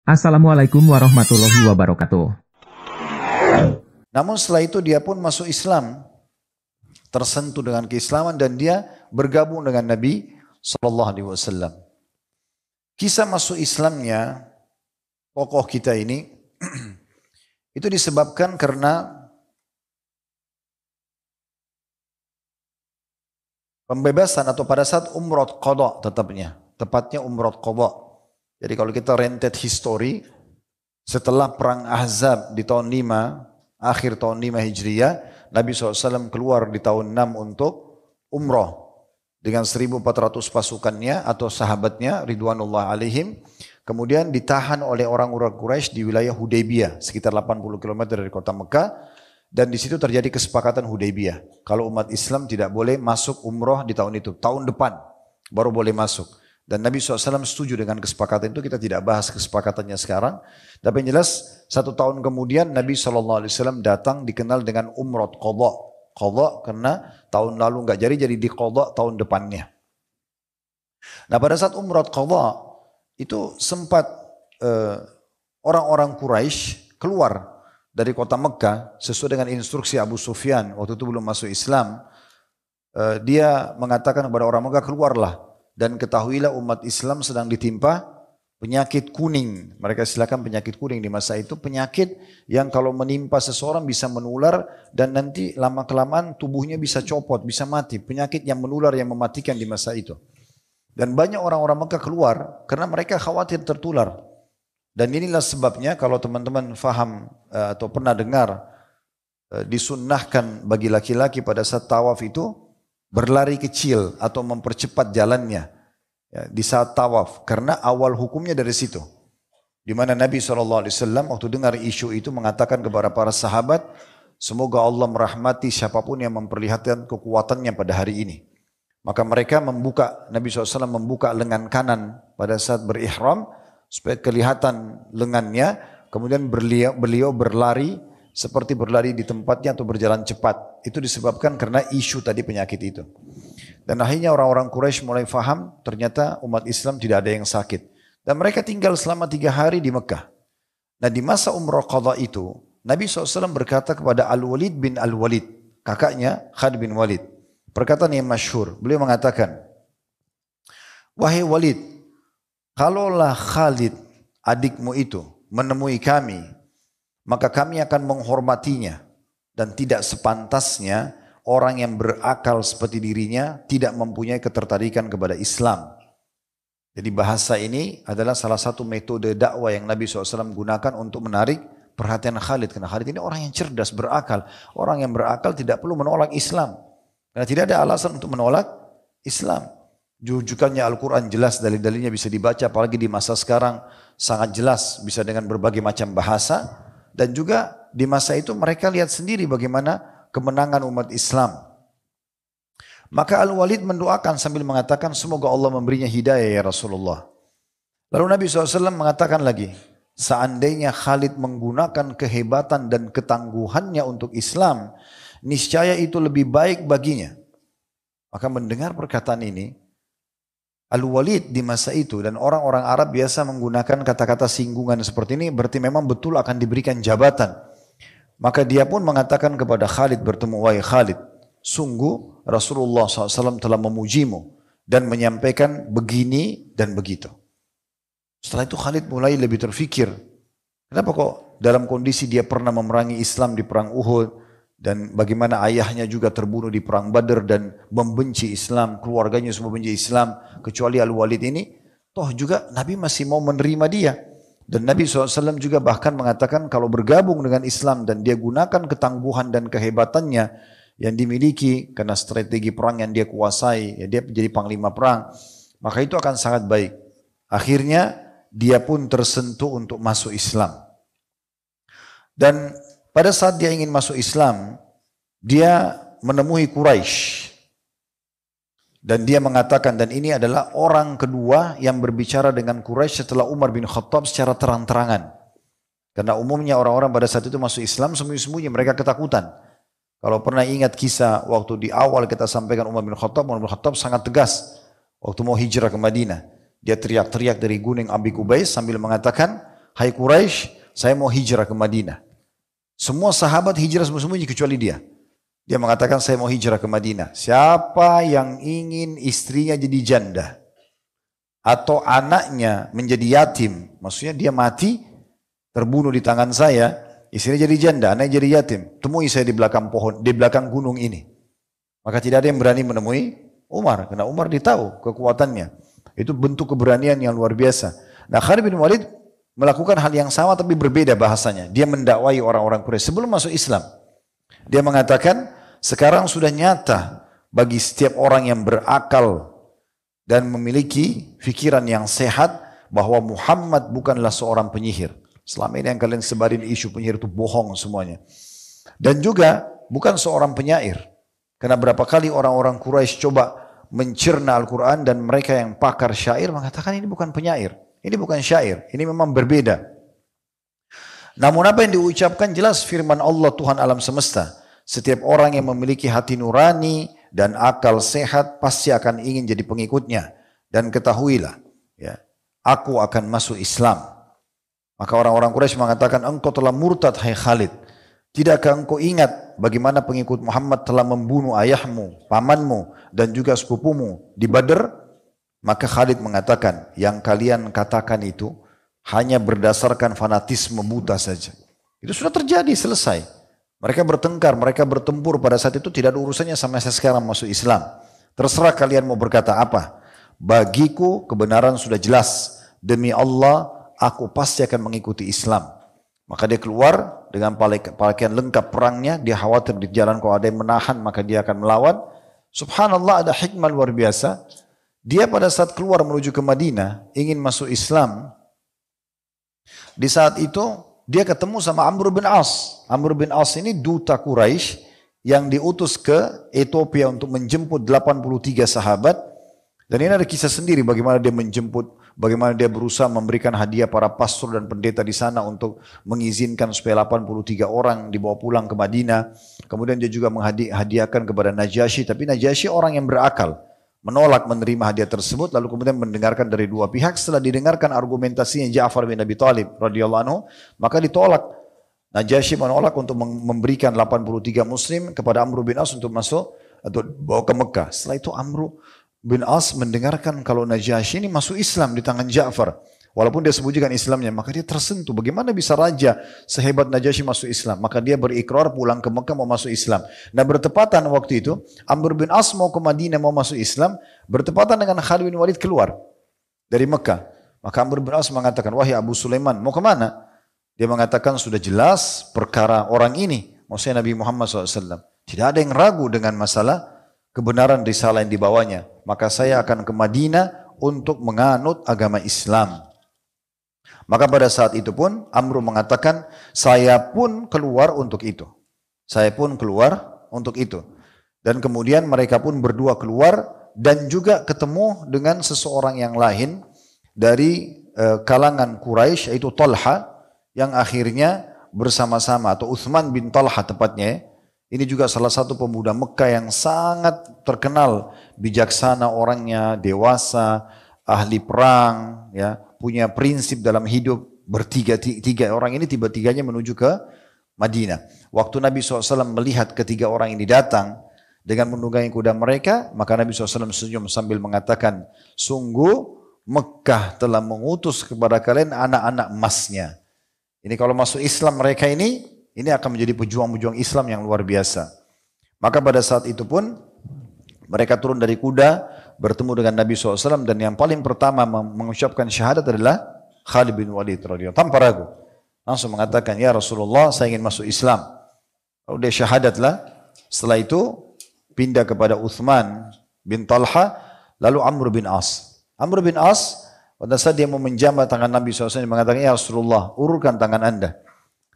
Assalamualaikum warahmatullahi wabarakatuh. Namun setelah itu dia pun masuk Islam, tersentuh dengan keislaman dan dia bergabung dengan Nabi Sallallahu Alaihi Wasallam. Kisah masuk Islamnya tokoh kita ini itu disebabkan karena pembebasan atau pada saat umrah qadha tepatnya umrah qadha. Jadi kalau kita rentet history, setelah perang Ahzab di tahun 5, akhir tahun 5 Hijriah, Nabi SAW keluar di tahun 6 untuk umrah dengan 1.400 pasukannya atau sahabatnya ridwanullah alaihim. Kemudian ditahan oleh orang-orang Quraisy di wilayah Hudaybiyah sekitar 80 km dari kota Mekah, dan di situ terjadi kesepakatan Hudaybiyah. Kalau umat Islam tidak boleh masuk umrah di tahun itu, tahun depan baru boleh masuk. Dan Nabi SAW setuju dengan kesepakatan itu. Kita tidak bahas kesepakatannya sekarang. Tapi yang jelas 1 tahun kemudian Nabi SAW datang dikenal dengan umrah qadha. Qadha karena tahun lalu enggak jadi di qadha tahun depannya. Nah pada saat umrah qadha itu sempat orang-orang Quraisy keluar dari kota Mekah sesuai dengan instruksi Abu Sufyan. Waktu itu belum masuk Islam. Dia mengatakan kepada orang Mekah, keluarlah. Dan ketahuilah umat Islam sedang ditimpa penyakit kuning. Mereka silakan penyakit kuning di masa itu. Penyakit yang kalau menimpa seseorang bisa menular dan nanti lama-kelamaan tubuhnya bisa copot, bisa mati. Penyakit yang menular yang mematikan di masa itu. Dan banyak orang-orang Mekah keluar karena mereka khawatir tertular. Dan inilah sebabnya kalau teman-teman faham atau pernah dengar disunnahkan bagi laki-laki pada saat tawaf itu berlari kecil atau mempercepat jalannya ya, di saat tawaf, karena awal hukumnya dari situ. Di mana Nabi SAW waktu dengar isu itu mengatakan kepada para sahabat, semoga Allah merahmati siapapun yang memperlihatkan kekuatannya pada hari ini. Maka mereka Nabi SAW membuka lengan kanan pada saat berihram supaya kelihatan lengannya, kemudian beliau berlari seperti berlari di tempatnya atau berjalan cepat. Itu disebabkan karena isu tadi penyakit itu. Dan akhirnya orang-orang Quraisy mulai faham ternyata umat Islam tidak ada yang sakit. Dan mereka tinggal selama 3 hari di Mekah. Nah di masa umrah qadha itu, Nabi SAW berkata kepada Al-Walid bin Al-Walid, kakaknya Khalid bin Walid. Perkataan yang masyhur, beliau mengatakan, wahai Walid, kalaulah Khalid adikmu itu menemui kami, maka kami akan menghormatinya, dan tidak sepantasnya orang yang berakal seperti dirinya tidak mempunyai ketertarikan kepada Islam. Jadi bahasa ini adalah salah satu metode dakwah yang Nabi SAW gunakan untuk menarik perhatian Khalid. Karena Khalid ini orang yang cerdas, berakal. Orang yang berakal tidak perlu menolak Islam. Karena tidak ada alasan untuk menolak Islam. Jujukannya Al-Quran jelas, dalil-dalilnya bisa dibaca, apalagi di masa sekarang sangat jelas, bisa dengan berbagai macam bahasa. Dan juga di masa itu mereka lihat sendiri bagaimana kemenangan umat Islam. Maka Al-Walid mendoakan sambil mengatakan, semoga Allah memberinya hidayah ya Rasulullah. Lalu Nabi SAW mengatakan lagi, seandainya Khalid menggunakan kehebatan dan ketangguhannya untuk Islam, niscaya itu lebih baik baginya. Maka mendengar perkataan ini, Al-Walid di masa itu, dan orang-orang Arab biasa menggunakan kata-kata singgungan seperti ini, berarti memang betul akan diberikan jabatan. Maka dia pun mengatakan kepada Khalid bertemu, wahai Khalid, sungguh Rasulullah SAW telah memujimu dan menyampaikan begini dan begitu. Setelah itu Khalid mulai lebih terfikir, kenapa kok dalam kondisi dia pernah memerangi Islam di perang Uhud, dan bagaimana ayahnya juga terbunuh di perang Badar dan membenci Islam, keluarganya semua benci Islam, kecuali Al-Walid ini, toh juga Nabi masih mau menerima dia. Dan Nabi SAW juga bahkan mengatakan kalau bergabung dengan Islam dan dia gunakan ketangguhan dan kehebatannya yang dimiliki karena strategi perang yang dia kuasai, ya dia menjadi panglima perang, maka itu akan sangat baik. Akhirnya dia pun tersentuh untuk masuk Islam. Dan pada saat dia ingin masuk Islam, dia menemui Quraisy. Dan dia mengatakan, dan ini adalah orang kedua yang berbicara dengan Quraisy setelah Umar bin Khattab secara terang-terangan. Karena umumnya orang-orang pada saat itu masuk Islam sembunyi-sembunyi, mereka ketakutan. Kalau pernah ingat kisah waktu di awal kita sampaikan Umar bin Khattab sangat tegas. Waktu mau hijrah ke Madinah, dia teriak-teriak dari gunung Abi Qubais sambil mengatakan, hai Quraisy, saya mau hijrah ke Madinah. Semua sahabat hijrah sembunyi kecuali dia. Dia mengatakan saya mau hijrah ke Madinah. Siapa yang ingin istrinya jadi janda atau anaknya menjadi yatim, maksudnya dia mati terbunuh di tangan saya, istrinya jadi janda, anaknya jadi yatim, temui saya di belakang pohon, di belakang gunung ini. Maka tidak ada yang berani menemui Umar, karena Umar ditahu kekuatannya. Itu bentuk keberanian yang luar biasa. Nah, Khalid bin Walid melakukan hal yang sama tapi berbeda bahasanya. Dia mendakwai orang-orang Quraisy sebelum masuk Islam. Dia mengatakan, sekarang sudah nyata bagi setiap orang yang berakal dan memiliki fikiran yang sehat bahwa Muhammad bukanlah seorang penyihir. Selama ini yang kalian sebarin isu penyihir itu bohong semuanya. Dan juga bukan seorang penyair. Karena berapa kali orang-orang Quraisy coba mencerna Al-Quran dan mereka yang pakar syair mengatakan ini bukan penyair. Ini bukan syair, ini memang berbeda. Namun apa yang diucapkan jelas firman Allah Tuhan alam semesta. Setiap orang yang memiliki hati nurani dan akal sehat pasti akan ingin jadi pengikutnya. Dan ketahuilah, ya, aku akan masuk Islam. Maka orang-orang Quraisy mengatakan, engkau telah murtad hai Khalid. Tidakkah engkau ingat bagaimana pengikut Muhammad telah membunuh ayahmu, pamanmu, dan juga sepupumu di Badr? Maka Khalid mengatakan, yang kalian katakan itu hanya berdasarkan fanatisme buta saja. Itu sudah terjadi, selesai. Mereka bertengkar, mereka bertempur pada saat itu tidak ada urusannya sama saya sekarang masuk Islam. Terserah kalian mau berkata apa. Bagiku kebenaran sudah jelas. Demi Allah, aku pasti akan mengikuti Islam. Maka dia keluar dengan pakaian lengkap perangnya. Dia khawatir di jalan kalau ada yang menahan maka dia akan melawan. Subhanallah, ada hikmah luar biasa. Dia pada saat keluar menuju ke Madinah ingin masuk Islam. Di saat itu dia ketemu sama Amr bin As. Amr bin As ini duta Quraisy yang diutus ke Ethiopia untuk menjemput 83 sahabat. Dan ini ada kisah sendiri bagaimana dia menjemput, bagaimana dia berusaha memberikan hadiah para pastor dan pendeta di sana untuk mengizinkan supaya 83 orang dibawa pulang ke Madinah. Kemudian dia juga menghadiahkan kepada Najasyi, tapi Najasyi orang yang berakal, menolak menerima hadiah tersebut, lalu kemudian mendengarkan dari dua pihak. Setelah didengarkan argumentasinya Ja'far bin Abi Thalib radhiyallahu anhu, maka ditolak. Najasyi menolak untuk memberikan 83 muslim kepada Amr bin As untuk masuk atau bawa ke Mekah. Setelah itu Amr bin As mendengarkan kalau Najasyi ini masuk Islam di tangan Ja'far. Walaupun dia sembunyikan Islamnya, maka dia tersentuh. Bagaimana bisa raja sehebat Najasyi masuk Islam? Maka dia berikrar pulang ke Mekah mau masuk Islam. Nah bertepatan waktu itu, Amr bin As mau ke Madinah mau masuk Islam, bertepatan dengan Khalid bin Walid keluar dari Mekah. Maka Amr bin As mengatakan, wahai Abu Sulaiman, mau kemana? Dia mengatakan, sudah jelas perkara orang ini, maksudnya Nabi Muhammad SAW. Tidak ada yang ragu dengan masalah kebenaran risalah yang dibawanya. Maka saya akan ke Madinah untuk menganut agama Islam. Maka pada saat itu pun Amr mengatakan, saya pun keluar untuk itu. Saya pun keluar untuk itu. Dan kemudian mereka pun berdua keluar dan juga ketemu dengan seseorang yang lain dari kalangan Quraisy, yaitu Talha, yang akhirnya bersama-sama, atau Uthman bin Talha tepatnya. Ini juga salah satu pemuda Mekah yang sangat terkenal, bijaksana orangnya, dewasa, ahli perang, ya, punya prinsip dalam hidup. Tiga orang ini tiba-tiganya menuju ke Madinah. Waktu Nabi SAW melihat ketiga orang ini datang dengan menunggangi kuda mereka, maka Nabi SAW senyum sambil mengatakan, sungguh Mekah telah mengutus kepada kalian anak-anak emasnya. Ini kalau masuk Islam mereka ini akan menjadi pejuang-pejuang Islam yang luar biasa. Maka pada saat itu pun mereka turun dari kuda, bertemu dengan Nabi SAW, dan yang paling pertama mengucapkan syahadat adalah Khalid bin Walid radhiyallahu tanpa ragu. Langsung mengatakan, ya Rasulullah, saya ingin masuk Islam. Lalu dia syahadatlah. Setelah itu pindah kepada Uthman bin Talha, lalu Amr bin As. Amr bin As pada saat dia mau menjamah tangan Nabi SAW, dia mengatakan, ya Rasulullah, ulurkan tangan anda.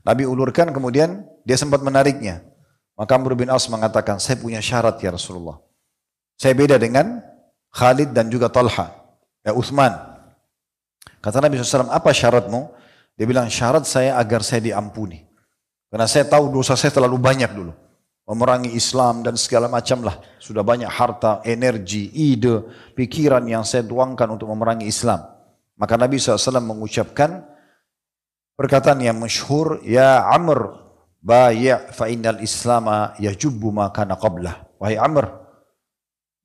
Nabi ulurkan, kemudian dia sempat menariknya. Maka Amr bin As mengatakan, saya punya syarat ya Rasulullah. Saya beda dengan Khalid dan juga Talha, Uthman. Kata Nabi SAW, apa syaratmu? Dia bilang, syarat saya agar saya diampuni. Karena saya tahu dosa saya terlalu banyak dulu. Memerangi Islam dan segala macam lah. Sudah banyak harta, energi, ide, pikiran yang saya tuangkan untuk memerangi Islam. Maka Nabi SAW mengucapkan, perkataan yang masyhur, ya Amr bay' fa innal islama yajubbu ma kana qablah. Wahai Amr,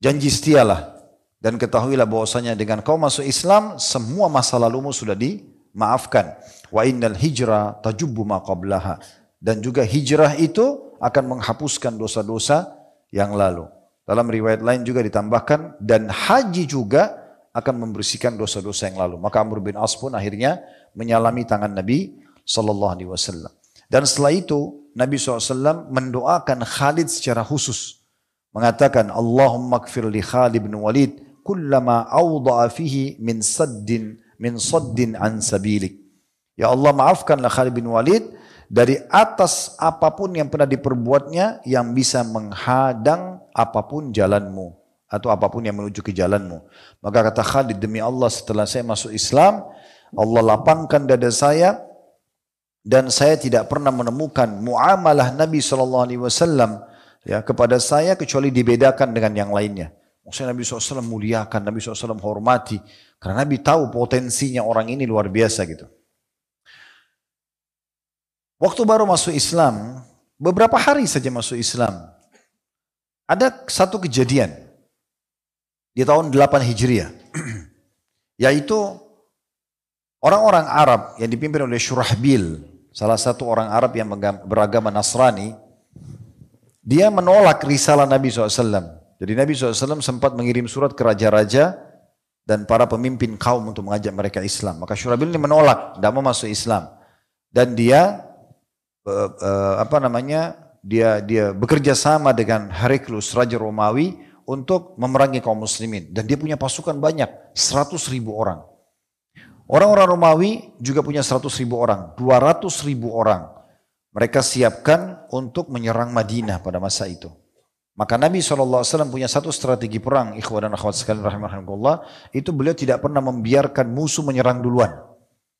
janji setialah dan ketahuilah bahwasanya dengan kau masuk Islam semua masa lalumu sudah dimaafkan. Wa innal hijra tajubbu ma qablaha, dan juga hijrah itu akan menghapuskan dosa-dosa yang lalu. Dalam riwayat lain juga ditambahkan, dan haji juga akan membersihkan dosa-dosa yang lalu. Maka Amr bin As pun akhirnya menyalami tangan Nabi SAW. Dan setelah itu Nabi SAW mendoakan Khalid secara khusus, mengatakan, Allahumma kfir li Khalid bin Walid kullama awda'a fihi min saddin an sabilik. Ya Allah, maafkanlah Khalid bin Walid dari atas apapun yang pernah diperbuatnya yang bisa menghadang apapun jalanmu atau apapun yang menuju ke jalanmu. Maka kata Khalid, demi Allah setelah saya masuk Islam, Allah lapangkan dada saya dan saya tidak pernah menemukan muamalah Nabi SAW ya, kepada saya kecuali dibedakan dengan yang lainnya. Maksudnya Nabi SAW muliakan, Nabi SAW hormati, karena Nabi tahu potensinya orang ini luar biasa gitu. Waktu baru masuk Islam, beberapa hari saja masuk Islam, ada satu kejadian di tahun 8 Hijriah, yaitu orang-orang Arab yang dipimpin oleh Syurahbil, salah satu orang Arab yang beragama Nasrani, dia menolak risalah Nabi SAW. Jadi Nabi SAW sempat mengirim surat ke raja-raja dan para pemimpin kaum untuk mengajak mereka Islam. Maka Syurahbil ini menolak, tidak mau masuk Islam. Dan dia dia bekerja sama dengan Heraklius, Raja Romawi, untuk memerangi kaum muslimin. Dan dia punya pasukan banyak, 100.000 orang. Orang-orang Romawi juga punya 100.000 orang, 200.000 orang. Mereka siapkan untuk menyerang Madinah pada masa itu. Maka Nabi SAW punya satu strategi perang, ikhwan dan akhwat sekalian rahimahumullah, itu beliau tidak pernah membiarkan musuh menyerang duluan.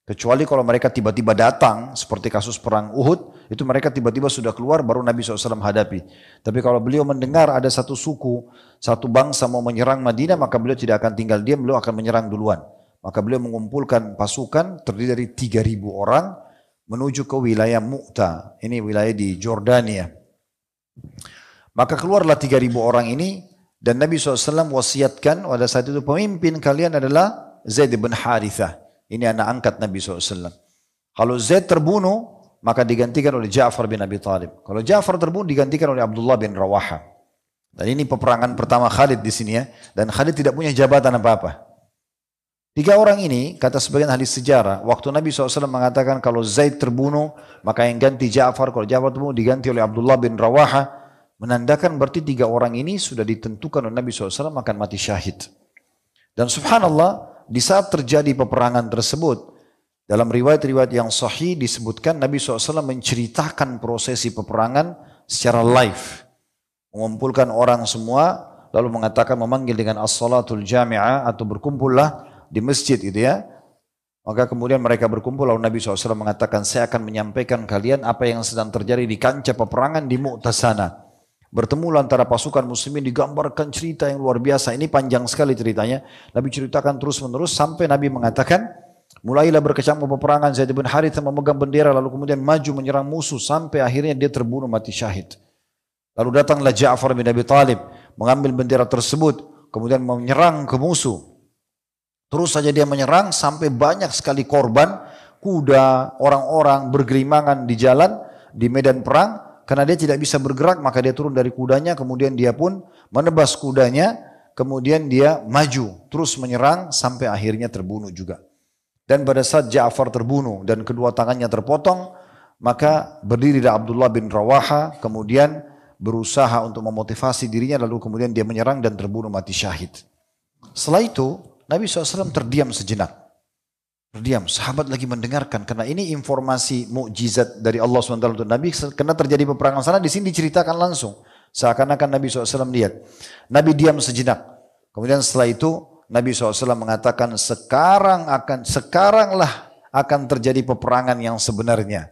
Kecuali kalau mereka tiba-tiba datang, seperti kasus perang Uhud, itu mereka tiba-tiba sudah keluar, baru Nabi SAW hadapi. Tapi kalau beliau mendengar ada satu suku, satu bangsa mau menyerang Madinah, maka beliau tidak akan tinggal diam, beliau akan menyerang duluan. Maka beliau mengumpulkan pasukan terdiri dari 3.000 orang menuju ke wilayah Mu'ta. Ini wilayah di Jordania. Maka keluarlah 3.000 orang ini, dan Nabi SAW wasiatkan pada saat itu pemimpin kalian adalah Zaid bin Harithah. Ini anak angkat Nabi SAW. Kalau Zaid terbunuh, maka digantikan oleh Ja'far bin Abi Talib. Kalau Ja'far terbunuh, digantikan oleh Abdullah bin Rawaha. Dan ini peperangan pertama Khalid di sini ya. Dan Khalid tidak punya jabatan apa-apa. 3 orang ini, kata sebagian ahli sejarah, waktu Nabi SAW mengatakan kalau Zaid terbunuh, maka yang ganti Ja'far. Kalau Ja'far terbunuh, diganti oleh Abdullah bin Rawaha. Menandakan berarti 3 orang ini sudah ditentukan oleh Nabi SAW akan mati syahid. Dan subhanallah, di saat terjadi peperangan tersebut, dalam riwayat-riwayat yang sahih disebutkan Nabi SAW menceritakan prosesi peperangan secara live. Mengumpulkan orang semua, lalu mengatakan, memanggil dengan as-salatul jami'ah, atau berkumpullah di masjid gitu ya. Maka kemudian mereka berkumpul, lalu Nabi SAW mengatakan, saya akan menyampaikan kalian apa yang sedang terjadi di kancah peperangan di Mu'tah sana. Bertemu antara pasukan muslimin, digambarkan cerita yang luar biasa. Ini panjang sekali ceritanya. Nabi ceritakan terus menerus sampai Nabi mengatakan, mulailah berkecamuk peperangan. Zaid bin Harithah memegang bendera lalu kemudian maju menyerang musuh sampai akhirnya dia terbunuh mati syahid. Lalu datanglah Ja'far bin Abi Talib mengambil bendera tersebut kemudian menyerang ke musuh. Terus saja dia menyerang sampai banyak sekali korban, kuda, orang-orang bergerimangan di jalan, di medan perang. Karena dia tidak bisa bergerak, maka dia turun dari kudanya, kemudian dia pun menebas kudanya, kemudian dia maju, terus menyerang sampai akhirnya terbunuh juga. Dan pada saat Ja'far terbunuh dan kedua tangannya terpotong, maka berdirilah Abdullah bin Rawaha, kemudian berusaha untuk memotivasi dirinya, lalu kemudian dia menyerang dan terbunuh mati syahid. Setelah itu, Nabi SAW terdiam sejenak. Terdiam, sahabat lagi mendengarkan karena ini informasi mukjizat dari Allah SWT untuk Nabi. Karena terjadi peperangan sana, di sini diceritakan langsung, seakan-akan Nabi SAW lihat. Nabi diam sejenak. Kemudian setelah itu Nabi SAW mengatakan, sekaranglah akan terjadi peperangan yang sebenarnya.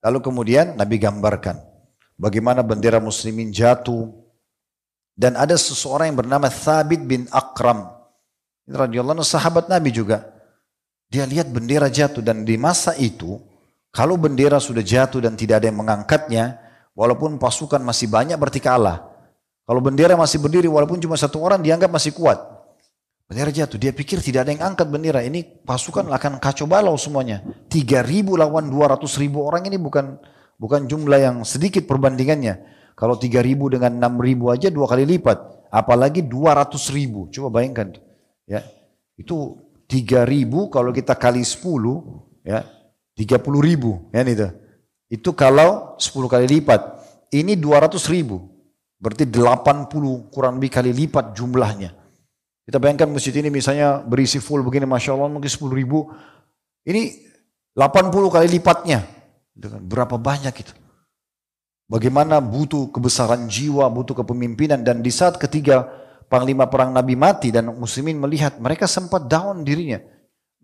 Lalu kemudian Nabi gambarkan bagaimana bendera muslimin jatuh, dan ada seseorang yang bernama Thabit bin Aqram. Ini radhiyallahu anhu, sahabat Nabi juga. Dia lihat bendera jatuh, dan di masa itu Kalau bendera sudah jatuh dan tidak ada yang mengangkatnya, walaupun pasukan masih banyak berarti kalah. Kalau bendera masih berdiri walaupun cuma satu orang dianggap masih kuat. Bendera jatuh, dia pikir tidak ada yang angkat bendera. Ini pasukan akan kacau balau semuanya. 3.000 lawan 200.000 orang ini bukan jumlah yang sedikit perbandingannya. Kalau 3.000 dengan 6.000 aja 2 kali lipat. Apalagi 200.000. Coba bayangkan. Ya, itu 3.000 kalau kita kali 10, ya 30.000. Ya, itu kalau 10 kali lipat. Ini 200.000. Berarti 80 kurang lebih kali lipat jumlahnya. Kita bayangkan masjid ini misalnya berisi full begini, Masya Allah mungkin 10.000. Ini 80 kali lipatnya. Berapa banyak itu. Bagaimana butuh kebesaran jiwa, butuh kepemimpinan. Dan di saat ketiga panglima perang Nabi mati dan muslimin melihat, mereka sempat down dirinya.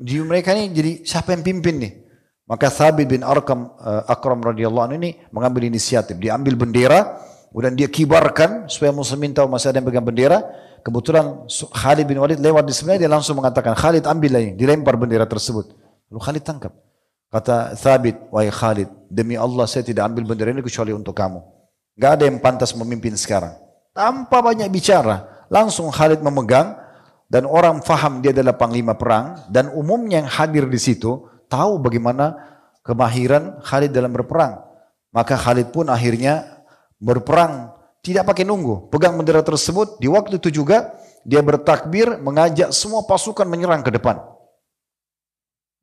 Di mereka ini jadi siapa yang pimpin nih? Maka Thabit bin Akram radhiyallahu anhu ini mengambil inisiatif. Dia ambil bendera, kemudian dia kibarkan supaya muslimin tahu masih ada yang pegang bendera. Kebetulan Khalid bin Walid lewat di sebelah, dia langsung mengatakan, Khalid ambil ini, dilempar bendera tersebut. Lalu Khalid tangkap. Kata Thabit, wahai Khalid, demi Allah saya tidak ambil bendera ini kecuali untuk kamu. Gak ada yang pantas memimpin sekarang. Tanpa banyak bicara, langsung Khalid memegang, dan orang faham dia adalah panglima perang, dan umumnya yang hadir di situ tahu bagaimana kemahiran Khalid dalam berperang. Maka Khalid pun akhirnya berperang. Tidak pakai nunggu, pegang bendera tersebut. Di waktu itu juga dia bertakbir, mengajak semua pasukan menyerang ke depan.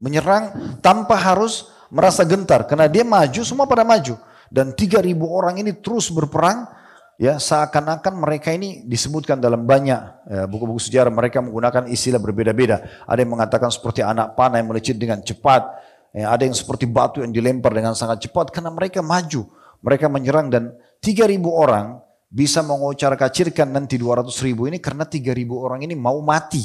Menyerang tanpa harus merasa gentar, karena dia maju, semua pada maju. Dan 3.000 orang ini terus berperang, ya seakan-akan mereka ini disebutkan dalam banyak buku-buku sejarah, mereka menggunakan istilah berbeda-beda. Ada yang mengatakan seperti anak panah yang melecit dengan cepat, ada yang seperti batu yang dilempar dengan sangat cepat, karena mereka maju, mereka menyerang, dan 3.000 orang bisa mengocar-kacirkan nanti 200.000 ini karena 3.000 orang ini mau mati.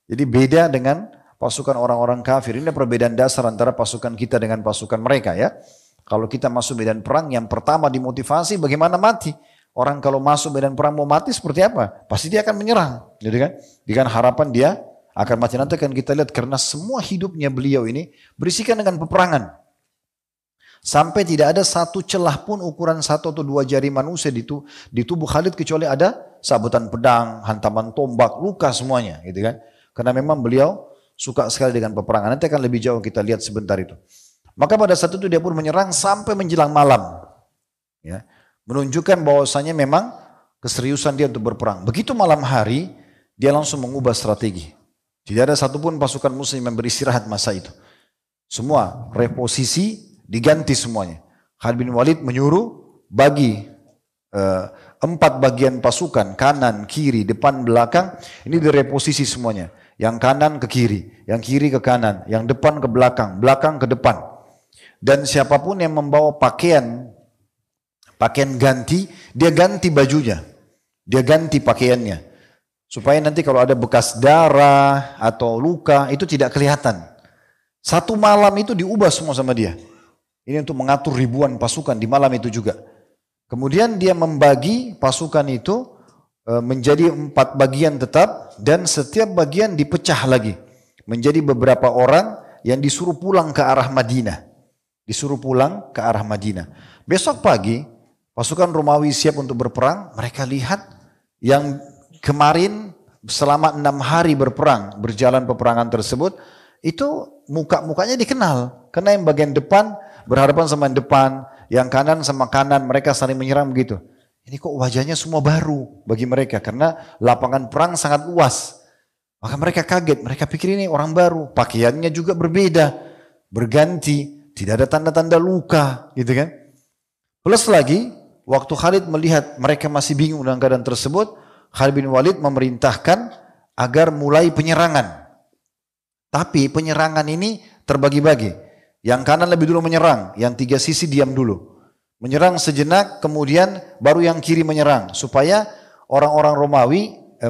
Jadi beda dengan pasukan orang-orang kafir. Ini perbedaan dasar antara pasukan kita dengan pasukan mereka, ya. Kalau kita masuk medan perang, yang pertama dimotivasi bagaimana mati. Orang kalau masuk medan perang mau mati seperti apa? Pasti dia akan menyerang, gitu kan? Dengan harapan dia akan mati. Nanti akan kita lihat karena semua hidupnya beliau ini berisikan dengan peperangan. Sampai tidak ada satu celah pun ukuran 1 atau 2 jari manusia di tubuh Khalid kecuali ada sabetan pedang, hantaman tombak, luka semuanya, gitu kan? Karena memang beliau suka sekali dengan peperangan. Nanti akan lebih jauh kita lihat sebentar itu. Maka pada saat itu dia pun menyerang sampai menjelang malam, ya, menunjukkan bahwasanya memang keseriusan dia untuk berperang. Begitu malam hari, dia langsung mengubah strategi. Tidak ada satupun pasukan muslim yang beristirahat masa itu. Semua reposisi diganti semuanya. Khalid bin Walid menyuruh bagi 4 bagian pasukan, kanan, kiri, depan, belakang. Ini direposisi semuanya. Yang kanan ke kiri, yang kiri ke kanan, yang depan ke belakang, belakang ke depan. Dan siapapun yang membawa pakaian ganti, dia ganti bajunya. Dia ganti pakaiannya. Supaya nanti kalau ada bekas darah atau luka, itu tidak kelihatan. Satu malam itu diubah semua sama dia. Ini untuk mengatur ribuan pasukan di malam itu juga. Kemudian dia membagi pasukan itu menjadi 4 bagian tetap, dan setiap bagian dipecah lagi menjadi beberapa orang yang disuruh pulang ke arah Madinah. Disuruh pulang ke arah Madinah. Besok pagi pasukan Romawi siap untuk berperang. Mereka lihat yang kemarin selama 6 hari berperang, berjalan peperangan tersebut, itu muka-mukanya dikenal. Karena yang bagian depan berhadapan sama yang depan, yang kanan sama kanan, mereka saling menyerang begitu. Ini kok wajahnya semua baru bagi mereka, karena lapangan perang sangat luas. Maka mereka kaget, mereka pikir ini orang baru, pakaiannya juga berbeda, berganti, tidak ada tanda-tanda luka, gitu kan. Plus lagi, waktu Khalid melihat mereka masih bingung dengan keadaan tersebut, Khalid bin Walid memerintahkan agar mulai penyerangan. Tapi penyerangan ini terbagi-bagi. Yang kanan lebih dulu menyerang, yang 3 sisi diam dulu. Menyerang sejenak, kemudian baru yang kiri menyerang. Supaya orang-orang Romawi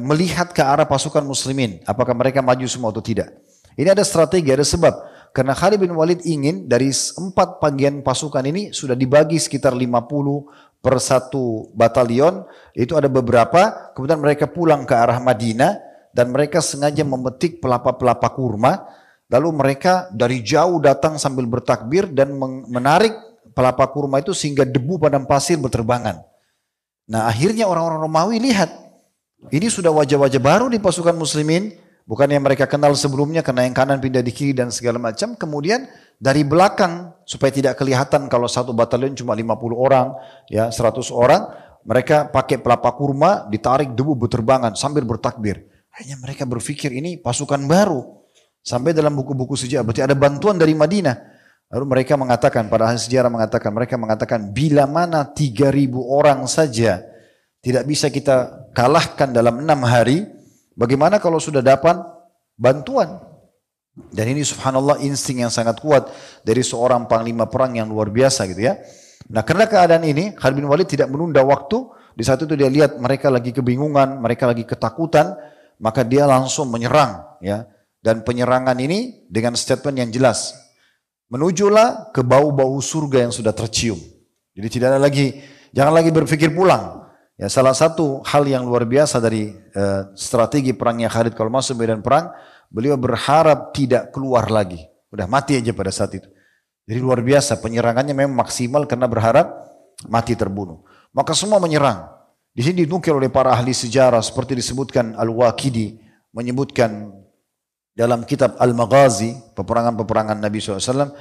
melihat ke arah pasukan muslimin. Apakah mereka maju semua atau tidak. Ini ada strategi, ada sebab. Karena Khalid bin Walid ingin dari 4 bagian pasukan ini sudah dibagi sekitar 50 per 1 batalion. Itu ada beberapa, kemudian mereka pulang ke arah Madinah. Dan mereka sengaja memetik pelapa-pelapa kurma. Lalu mereka dari jauh datang sambil bertakbir dan menarik pelapa kurma itu sehingga debu padang pasir berterbangan. Nah akhirnya orang-orang Romawi lihat, ini sudah wajah-wajah baru di pasukan muslimin, bukan yang mereka kenal sebelumnya karena yang kanan pindah di kiri dan segala macam. Kemudian dari belakang supaya tidak kelihatan kalau satu batalion cuma 50 orang, ya 100 orang, mereka pakai pelapa kurma, ditarik debu berterbangan sambil bertakbir. Akhirnya mereka berpikir ini pasukan baru. Sampai dalam buku-buku sejarah, berarti ada bantuan dari Madinah. Lalu mereka mengatakan, pada ahli sejarah mereka mengatakan, bila mana 3.000 orang saja tidak bisa kita kalahkan dalam 6 hari, bagaimana kalau sudah dapat bantuan? Dan ini subhanallah insting yang sangat kuat dari seorang panglima perang yang luar biasa gitu ya. Nah karena keadaan ini, Khalid bin Walid tidak menunda waktu, di saat itu dia lihat mereka lagi kebingungan, mereka lagi ketakutan, maka dia langsung menyerang ya. Dan penyerangan ini dengan statement yang jelas. Menujulah ke bau-bau surga yang sudah tercium. Jadi tidak ada lagi, jangan lagi berpikir pulang. Ya, salah satu hal yang luar biasa dari strategi perangnya Khalid kalau masuk medan perang, beliau berharap tidak keluar lagi. Udah mati aja pada saat itu. Jadi luar biasa, penyerangannya memang maksimal karena berharap mati terbunuh. Maka semua menyerang. Di sini dinukil oleh para ahli sejarah seperti disebutkan Al-Waqidi, menyebutkan dalam kitab Al-Maghazi, peperangan-peperangan Nabi SAW,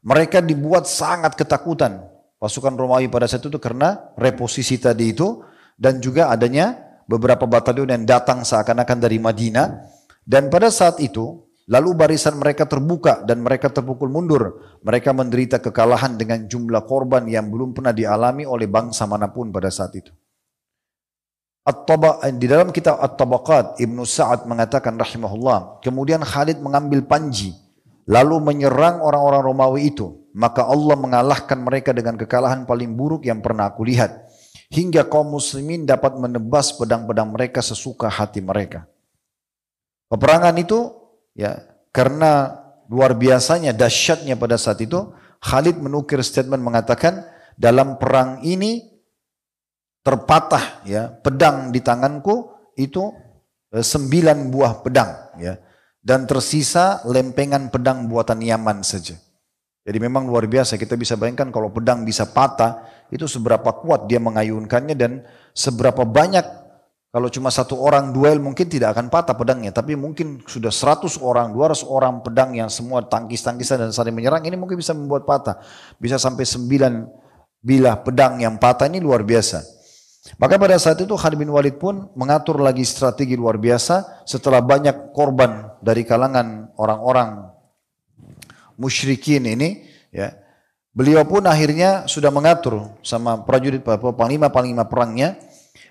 mereka dibuat sangat ketakutan pasukan Romawi pada saat itu karena reposisi tadi itu dan juga adanya beberapa batalion yang datang seakan-akan dari Madinah. Dan pada saat itu, lalu barisan mereka terbuka dan mereka terpukul mundur. Mereka menderita kekalahan dengan jumlah korban yang belum pernah dialami oleh bangsa manapun pada saat itu. Di dalam kitab At-Tabaqat, Ibnu Sa'ad mengatakan rahimahullah, kemudian Khalid mengambil panji, lalu menyerang orang-orang Romawi itu. Maka Allah mengalahkan mereka dengan kekalahan paling buruk yang pernah aku lihat. Hingga kaum muslimin dapat menebas pedang-pedang mereka sesuka hati mereka. Peperangan itu, ya, karena luar biasanya, dahsyatnya pada saat itu, Khalid menukir statement mengatakan, dalam perang ini, terpatah ya pedang di tanganku itu 9 buah pedang ya, dan tersisa lempengan pedang buatan Yaman saja. Jadi memang luar biasa, kita bisa bayangkan kalau pedang bisa patah itu seberapa kuat dia mengayunkannya dan seberapa banyak. Kalau cuma satu orang duel mungkin tidak akan patah pedangnya, tapi mungkin sudah 100 orang, 200 orang pedang yang semua tangkis-tangkisan dan saling menyerang, ini mungkin bisa membuat patah. Bisa sampai 9 bilah pedang yang patah, ini luar biasa. Maka pada saat itu Khalid bin Walid pun mengatur lagi strategi luar biasa setelah banyak korban dari kalangan orang-orang musyrikin ini ya. Beliau pun akhirnya sudah mengatur sama prajurit panglima perangnya,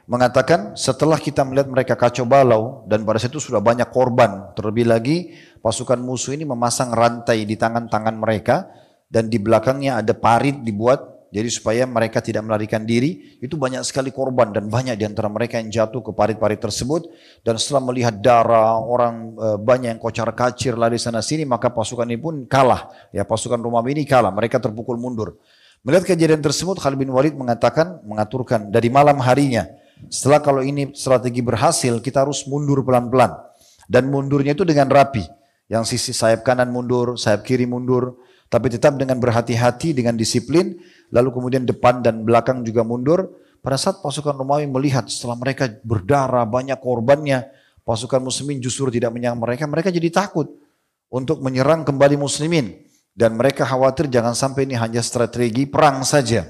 mengatakan setelah kita melihat mereka kacau balau dan pada saat itu sudah banyak korban, terlebih lagi pasukan musuh ini memasang rantai di tangan-tangan mereka dan di belakangnya ada parit dibuat. Jadi supaya mereka tidak melarikan diri, itu banyak sekali korban dan banyak di antara mereka yang jatuh ke parit-parit tersebut. Dan setelah melihat darah, orang banyak yang kocar-kacir lari sana sini, maka pasukan ini pun kalah. Ya, pasukan Romawi ini kalah, mereka terpukul mundur. Melihat kejadian tersebut, Khalid bin Walid mengaturkan dari malam harinya, setelah kalau ini strategi berhasil, kita harus mundur pelan-pelan. Dan mundurnya itu dengan rapi. Yang sisi sayap kanan mundur, sayap kiri mundur, tapi tetap dengan berhati-hati, dengan disiplin. Lalu kemudian depan dan belakang juga mundur. Pada saat pasukan Romawi melihat setelah mereka berdarah, banyak korbannya, pasukan muslimin justru tidak menyerang mereka, mereka jadi takut untuk menyerang kembali muslimin. Dan mereka khawatir jangan sampai ini hanya strategi perang saja.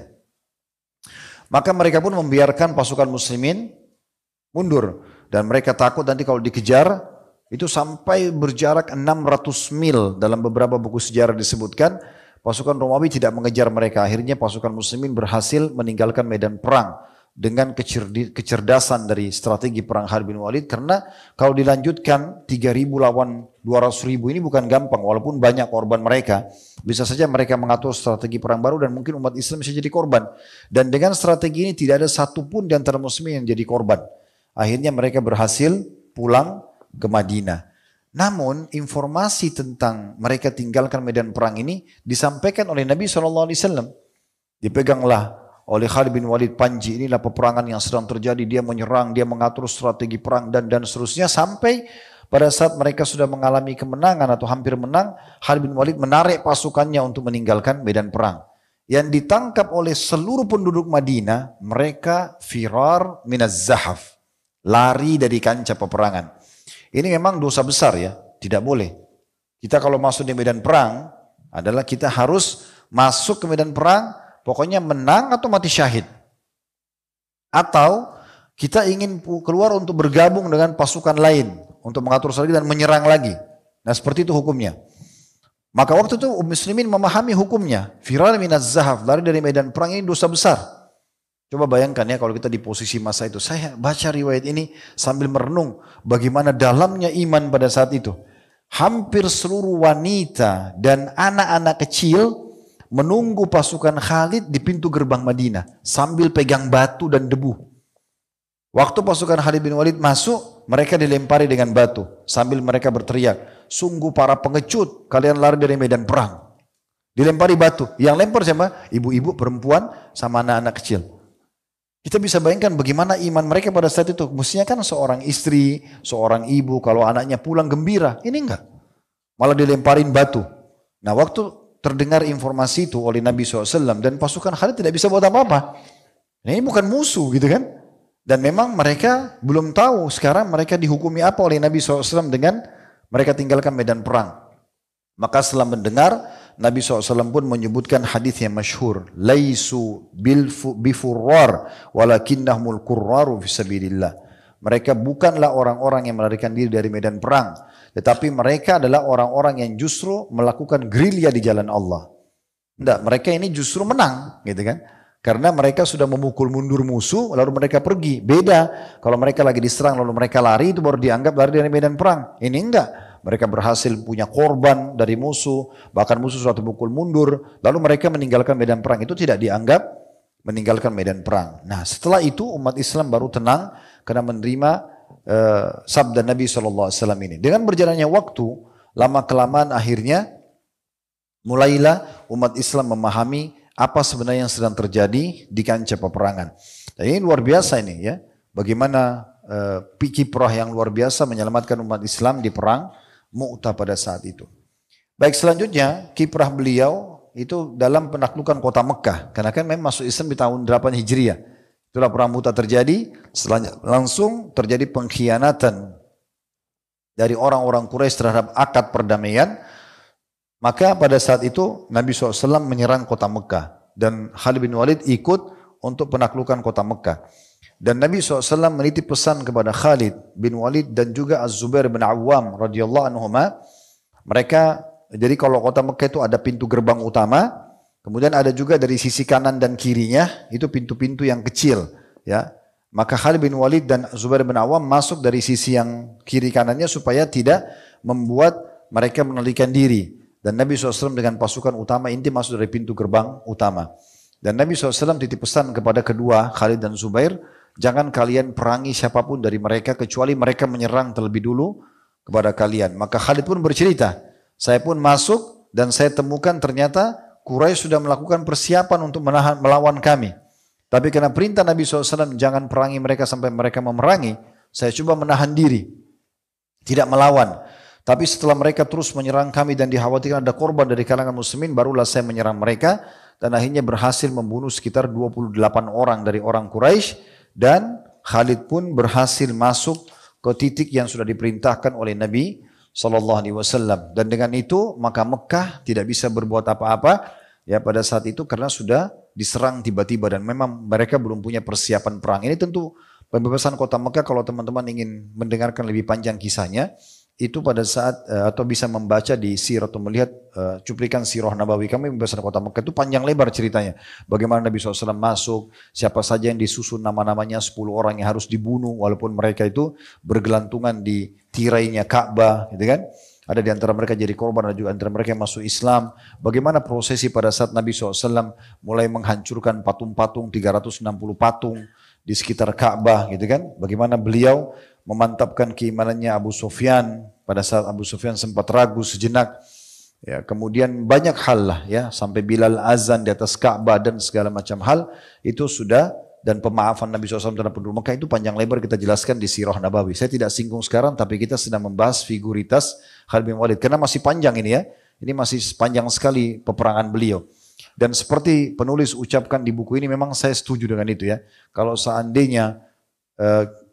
Maka mereka pun membiarkan pasukan muslimin mundur. Dan mereka takut nanti kalau dikejar, itu sampai berjarak 600 mil dalam beberapa buku sejarah disebutkan. Pasukan Romawi tidak mengejar mereka. Akhirnya pasukan muslimin berhasil meninggalkan medan perang dengan kecerdasan dari strategi perang Khalid bin Walid. Karena kalau dilanjutkan 3.000 lawan 200.000 ini bukan gampang. Walaupun banyak korban mereka. Bisa saja mereka mengatur strategi perang baru dan mungkin umat Islam bisa jadi korban. Dan dengan strategi ini tidak ada satupun di antara muslimin yang jadi korban. Akhirnya mereka berhasil pulang ke Madinah. Namun informasi tentang mereka tinggalkan medan perang ini disampaikan oleh Nabi SAW. Dipeganglah oleh Khalid bin Walid panji, inilah peperangan yang sedang terjadi, dia menyerang, dia mengatur strategi perang dan seterusnya sampai Pada saat mereka sudah mengalami kemenangan atau hampir menang, Khalid bin Walid menarik pasukannya untuk meninggalkan medan perang. Yang ditangkap oleh seluruh penduduk Madinah, mereka firar minaz zahaf, lari dari kancah peperangan. Ini memang dosa besar ya, tidak boleh. Kita kalau masuk di medan perang, adalah kita harus masuk ke medan perang, pokoknya menang atau mati syahid. Atau kita ingin keluar untuk bergabung dengan pasukan lain, untuk mengatur strategi dan menyerang lagi. Nah seperti itu hukumnya. Maka waktu itu muslimin memahami hukumnya. Firar minaz zahaf, lari dari medan perang, ini dosa besar. Coba bayangkan ya kalau kita di posisi masa itu. Saya baca riwayat ini sambil merenung bagaimana dalamnya iman pada saat itu. Hampir seluruh wanita dan anak-anak kecil menunggu pasukan Khalid di pintu gerbang Madinah sambil pegang batu dan debu. Waktu pasukan Khalid bin Walid masuk, mereka dilempari dengan batu sambil mereka berteriak, sungguh para pengecut, kalian lari dari medan perang. Dilempari batu. Yang lempar siapa? Ibu-ibu, perempuan, sama anak-anak kecil. Kita bisa bayangkan bagaimana iman mereka pada saat itu. Mestinya kan seorang istri, seorang ibu, kalau anaknya pulang gembira. Ini enggak. Malah dilemparin batu. Nah waktu terdengar informasi itu oleh Nabi SAW dan pasukan Khalid tidak bisa buat apa-apa. Ini bukan musuh gitu kan. Dan memang mereka belum tahu sekarang mereka dihukumi apa oleh Nabi SAW dengan mereka tinggalkan medan perang. Maka setelah mendengar, Nabi SAW pun menyebutkan hadis yang masyhur. Laisu bifurrar walakinnahumul qurraru fisabilillah. Mereka bukanlah orang-orang yang melarikan diri dari medan perang. Tetapi mereka adalah orang-orang yang justru melakukan gerilya di jalan Allah. Tidak, mereka ini justru menang gitu kan. Karena mereka sudah memukul mundur musuh, lalu mereka pergi. Beda, kalau mereka lagi diserang, lalu mereka lari, itu baru dianggap lari dari medan perang. Ini enggak. Mereka berhasil punya korban dari musuh, bahkan musuh sudah terpukul mundur, lalu mereka meninggalkan medan perang. Itu tidak dianggap meninggalkan medan perang. Nah setelah itu umat Islam baru tenang, karena menerima sabda Nabi SAW ini. Dengan berjalannya waktu, lama-kelamaan akhirnya, mulailah umat Islam memahami apa sebenarnya yang sedang terjadi di kancah peperangan. Dan ini luar biasa ini ya. Bagaimana kiprah yang luar biasa menyelamatkan umat Islam di perang Mu'tah pada saat itu. Baik, selanjutnya kiprah beliau itu dalam penaklukan kota Mekah. Karena kan memang masuk Islam di tahun 8 Hijriah. Itulah perang Mu'tah terjadi. Selanjutnya langsung terjadi pengkhianatan dari orang-orang Quraisy terhadap akad perdamaian. Maka pada saat itu Nabi SAW menyerang kota Mekah dan Khalid bin Walid ikut untuk penaklukan kota Mekah. Dan Nabi SAW menitip pesan kepada Khalid bin Walid dan juga Az-Zubair bin Awam radhiyallahu anhuma. Mereka, jadi kalau kota Mekah itu ada pintu gerbang utama, kemudian ada juga dari sisi kanan dan kirinya itu pintu-pintu yang kecil. Ya, maka Khalid bin Walid dan Zubair bin Awam masuk dari sisi yang kiri kanannya supaya tidak membuat mereka menolikan diri. Dan Nabi SAW dengan pasukan utama inti masuk dari pintu gerbang utama. Dan Nabi SAW titip pesan kepada kedua Khalid dan Zubair, jangan kalian perangi siapapun dari mereka kecuali mereka menyerang terlebih dulu kepada kalian. Maka Khalid pun bercerita, saya pun masuk dan saya temukan ternyata Quraisy sudah melakukan persiapan untuk melawan kami. Tapi karena perintah Nabi SAW jangan perangi mereka sampai mereka memerangi, saya coba menahan diri, tidak melawan. Tapi setelah mereka terus menyerang kami dan dikhawatirkan ada korban dari kalangan muslimin, barulah saya menyerang mereka dan akhirnya berhasil membunuh sekitar 28 orang dari orang Quraisy dan Khalid pun berhasil masuk ke titik yang sudah diperintahkan oleh Nabi SAW. Dan dengan itu maka Mekah tidak bisa berbuat apa-apa ya pada saat itu karena sudah diserang tiba-tiba dan memang mereka belum punya persiapan perang. Ini tentu pembebasan kota Mekah, kalau teman-teman ingin mendengarkan lebih panjang kisahnya, itu pada saat atau bisa membaca di sirah atau melihat cuplikan sirah Nabawi kami pembebasan kota Mekah itu panjang lebar ceritanya. Bagaimana Nabi SAW masuk, siapa saja yang disusun nama-namanya, 10 orang yang harus dibunuh walaupun mereka itu bergelantungan di tirainya Ka'bah, gitu kan. Ada di antara mereka jadi korban, ada juga antara mereka yang masuk Islam. Bagaimana prosesi pada saat Nabi SAW mulai menghancurkan patung-patung, 360 patung di sekitar Ka'bah, gitu kan. Bagaimana beliau memantapkan keimanannya Abu Sufyan pada saat Abu Sufyan sempat ragu sejenak. Ya, kemudian banyak hal lah ya, sampai Bilal azan di atas Ka'bah dan segala macam hal itu sudah dan pemaafan Nabi SAW terhadap penduduk Mekah itu panjang lebar kita jelaskan di Sirah Nabawi. Saya tidak singgung sekarang, tapi kita sedang membahas figuritas Khalid bin Walid. Karena masih panjang ini ya. Ini masih panjang sekali peperangan beliau. Dan seperti penulis ucapkan di buku ini, memang saya setuju dengan itu ya. Kalau seandainya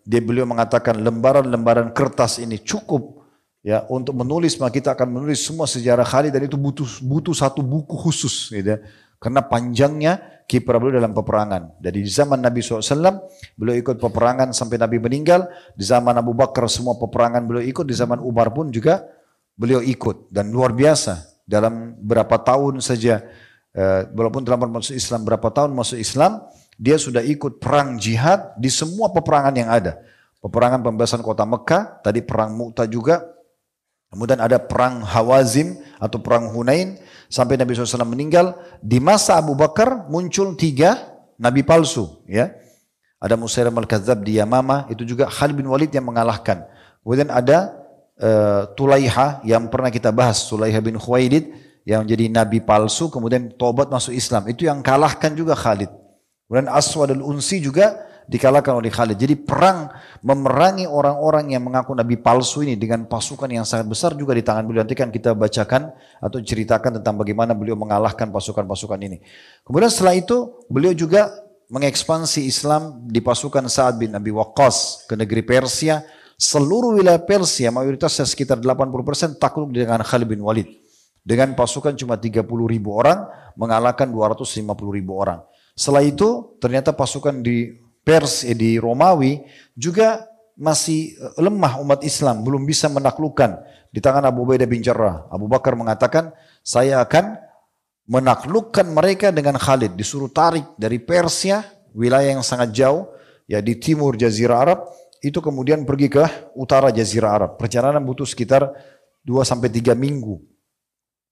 beliau mengatakan lembaran-lembaran kertas ini cukup ya untuk menulis, maka kita akan menulis semua sejarah Khalid, dan itu butuh satu buku khusus gitu ya. Karena panjangnya kiprah beliau dalam peperangan. Jadi di zaman Nabi SAW, beliau ikut peperangan sampai Nabi meninggal. Di zaman Abu Bakar semua peperangan beliau ikut. Di zaman Umar pun juga beliau ikut. Dan luar biasa, dalam berapa tahun saja, walaupun telah masuk Islam, berapa tahun masuk Islam, dia sudah ikut perang jihad di semua peperangan yang ada. Peperangan pembebasan kota Mekah, tadi perang Mu'tah juga. Kemudian ada perang Hawazim atau perang Hunain sampai Nabi SAW meninggal. Di masa Abu Bakar muncul 3 nabi palsu. Ya, ada Musailam al-Kadzab di Yamamah, itu juga Khalid bin Walid yang mengalahkan. Kemudian ada Tulaiha yang pernah kita bahas, Tulaiha bin Khuwailid yang jadi nabi palsu, kemudian tobat masuk Islam. Itu yang kalahkan juga Khalid. Kemudian Aswad al-Unsi juga dikalahkan oleh Khalid. Jadi perang memerangi orang-orang yang mengaku nabi palsu ini dengan pasukan yang sangat besar juga di tangan beliau. Nanti kan kita bacakan atau ceritakan tentang bagaimana beliau mengalahkan pasukan-pasukan ini. Kemudian setelah itu beliau juga mengekspansi Islam di pasukan Sa'ad bin Abi Waqqas ke negeri Persia. Seluruh wilayah Persia mayoritasnya sekitar 80% takluk dengan Khalid bin Walid. Dengan pasukan cuma 30.000 orang mengalahkan 250.000 orang. Setelah itu ternyata pasukan di di Romawi juga masih lemah umat Islam, belum bisa menaklukkan di tangan Abu Ubaidah bin Jarrah. Abu Bakar mengatakan, saya akan menaklukkan mereka dengan Khalid. Disuruh tarik dari Persia, wilayah yang sangat jauh, ya di timur Jazirah Arab, itu kemudian pergi ke utara Jazirah Arab. Perjalanan butuh sekitar 2-3 minggu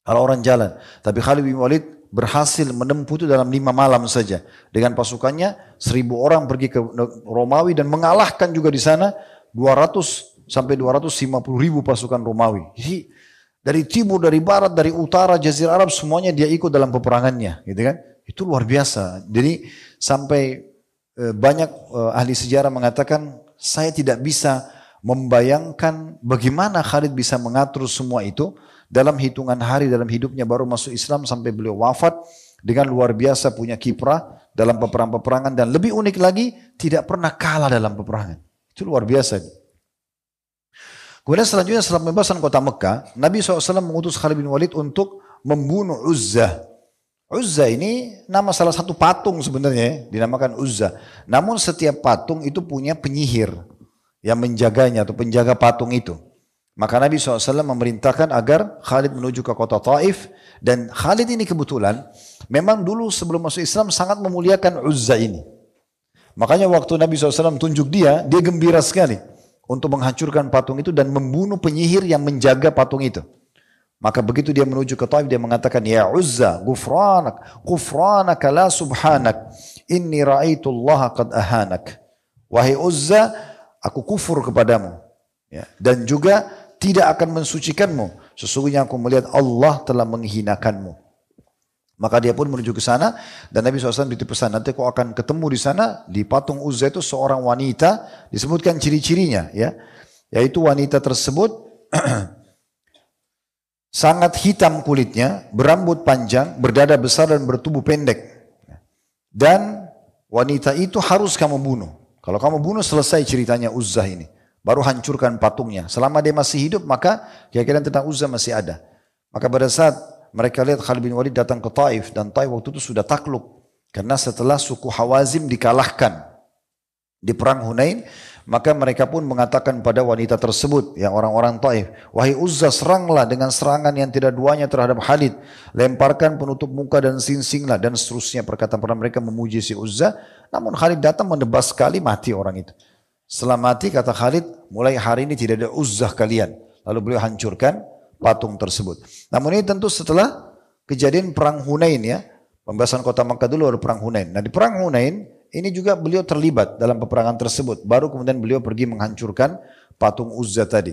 kalau orang jalan. Tapi Khalid bin Walid berhasil menempuh itu dalam 5 malam saja. Dengan pasukannya 1.000 orang pergi ke Romawi dan mengalahkan juga di sana 200-250.000 pasukan Romawi. Jadi dari timur, dari barat, dari utara Jazirah Arab semuanya dia ikut dalam peperangannya, gitu kan? Itu luar biasa. Jadi sampai banyak ahli sejarah mengatakan saya tidak bisa membayangkan bagaimana Khalid bisa mengatur semua itu. Dalam hitungan hari dalam hidupnya baru masuk Islam sampai beliau wafat, dengan luar biasa punya kiprah dalam peperangan-peperangan, dan lebih unik lagi tidak pernah kalah dalam peperangan. Itu luar biasa. Kemudian selanjutnya setelah pembebasan kota Mekah, Nabi SAW mengutus Khalid bin Walid untuk membunuh Uzzah. Uzzah ini nama salah satu patung sebenarnya, dinamakan Uzzah. Namun setiap patung itu punya penyihir yang menjaganya atau penjaga patung itu. Maka Nabi SAW memerintahkan agar Khalid menuju ke kota Taif. Dan Khalid ini kebetulan memang dulu sebelum masuk Islam sangat memuliakan Uzzah ini. Makanya waktu Nabi SAW tunjuk dia gembira sekali untuk menghancurkan patung itu dan membunuh penyihir yang menjaga patung itu. Maka begitu dia menuju ke Taif, dia mengatakan, ya Uzzah, gufranaka la subhanak, inni ra'aitullaha qad ahanak. Wahai Uzzah, aku kufur kepadamu. Ya, dan juga tidak akan mensucikanmu. Sesungguhnya aku melihat Allah telah menghinakanmu. Maka dia pun menuju ke sana, dan Nabi SAW dititip pesan, nanti kau akan ketemu di sana, di patung Uzzah itu seorang wanita, disebutkan ciri-cirinya, ya, yaitu wanita tersebut sangat hitam kulitnya, berambut panjang, berdada besar dan bertubuh pendek. Dan wanita itu harus kamu bunuh. Kalau kamu bunuh selesai ceritanya Uzzah ini. Baru hancurkan patungnya. Selama dia masih hidup, maka keyakinan tentang Uzzah masih ada. Maka pada saat mereka lihat Khalid bin Walid datang ke Taif, dan Taif waktu itu sudah takluk. Karena setelah suku Hawazim dikalahkan di perang Hunain, maka mereka pun mengatakan pada wanita tersebut, yang orang-orang Taif, wahai Uzzah, seranglah dengan serangan yang tidak duanya terhadap Khalid. Lemparkan penutup muka dan singsinglah, dan seterusnya perkataan mereka memuji si Uzzah. Namun Khalid datang menebas sekali, mati orang itu. Setelah mati kata Khalid, mulai hari ini tidak ada Uzzah kalian. Lalu beliau hancurkan patung tersebut. Namun ini tentu setelah kejadian perang Hunain ya. Pembebasan kota Makkah dulu ada perang Hunain. Nah di perang Hunain ini juga beliau terlibat dalam peperangan tersebut. Baru kemudian beliau pergi menghancurkan patung Uzzah tadi.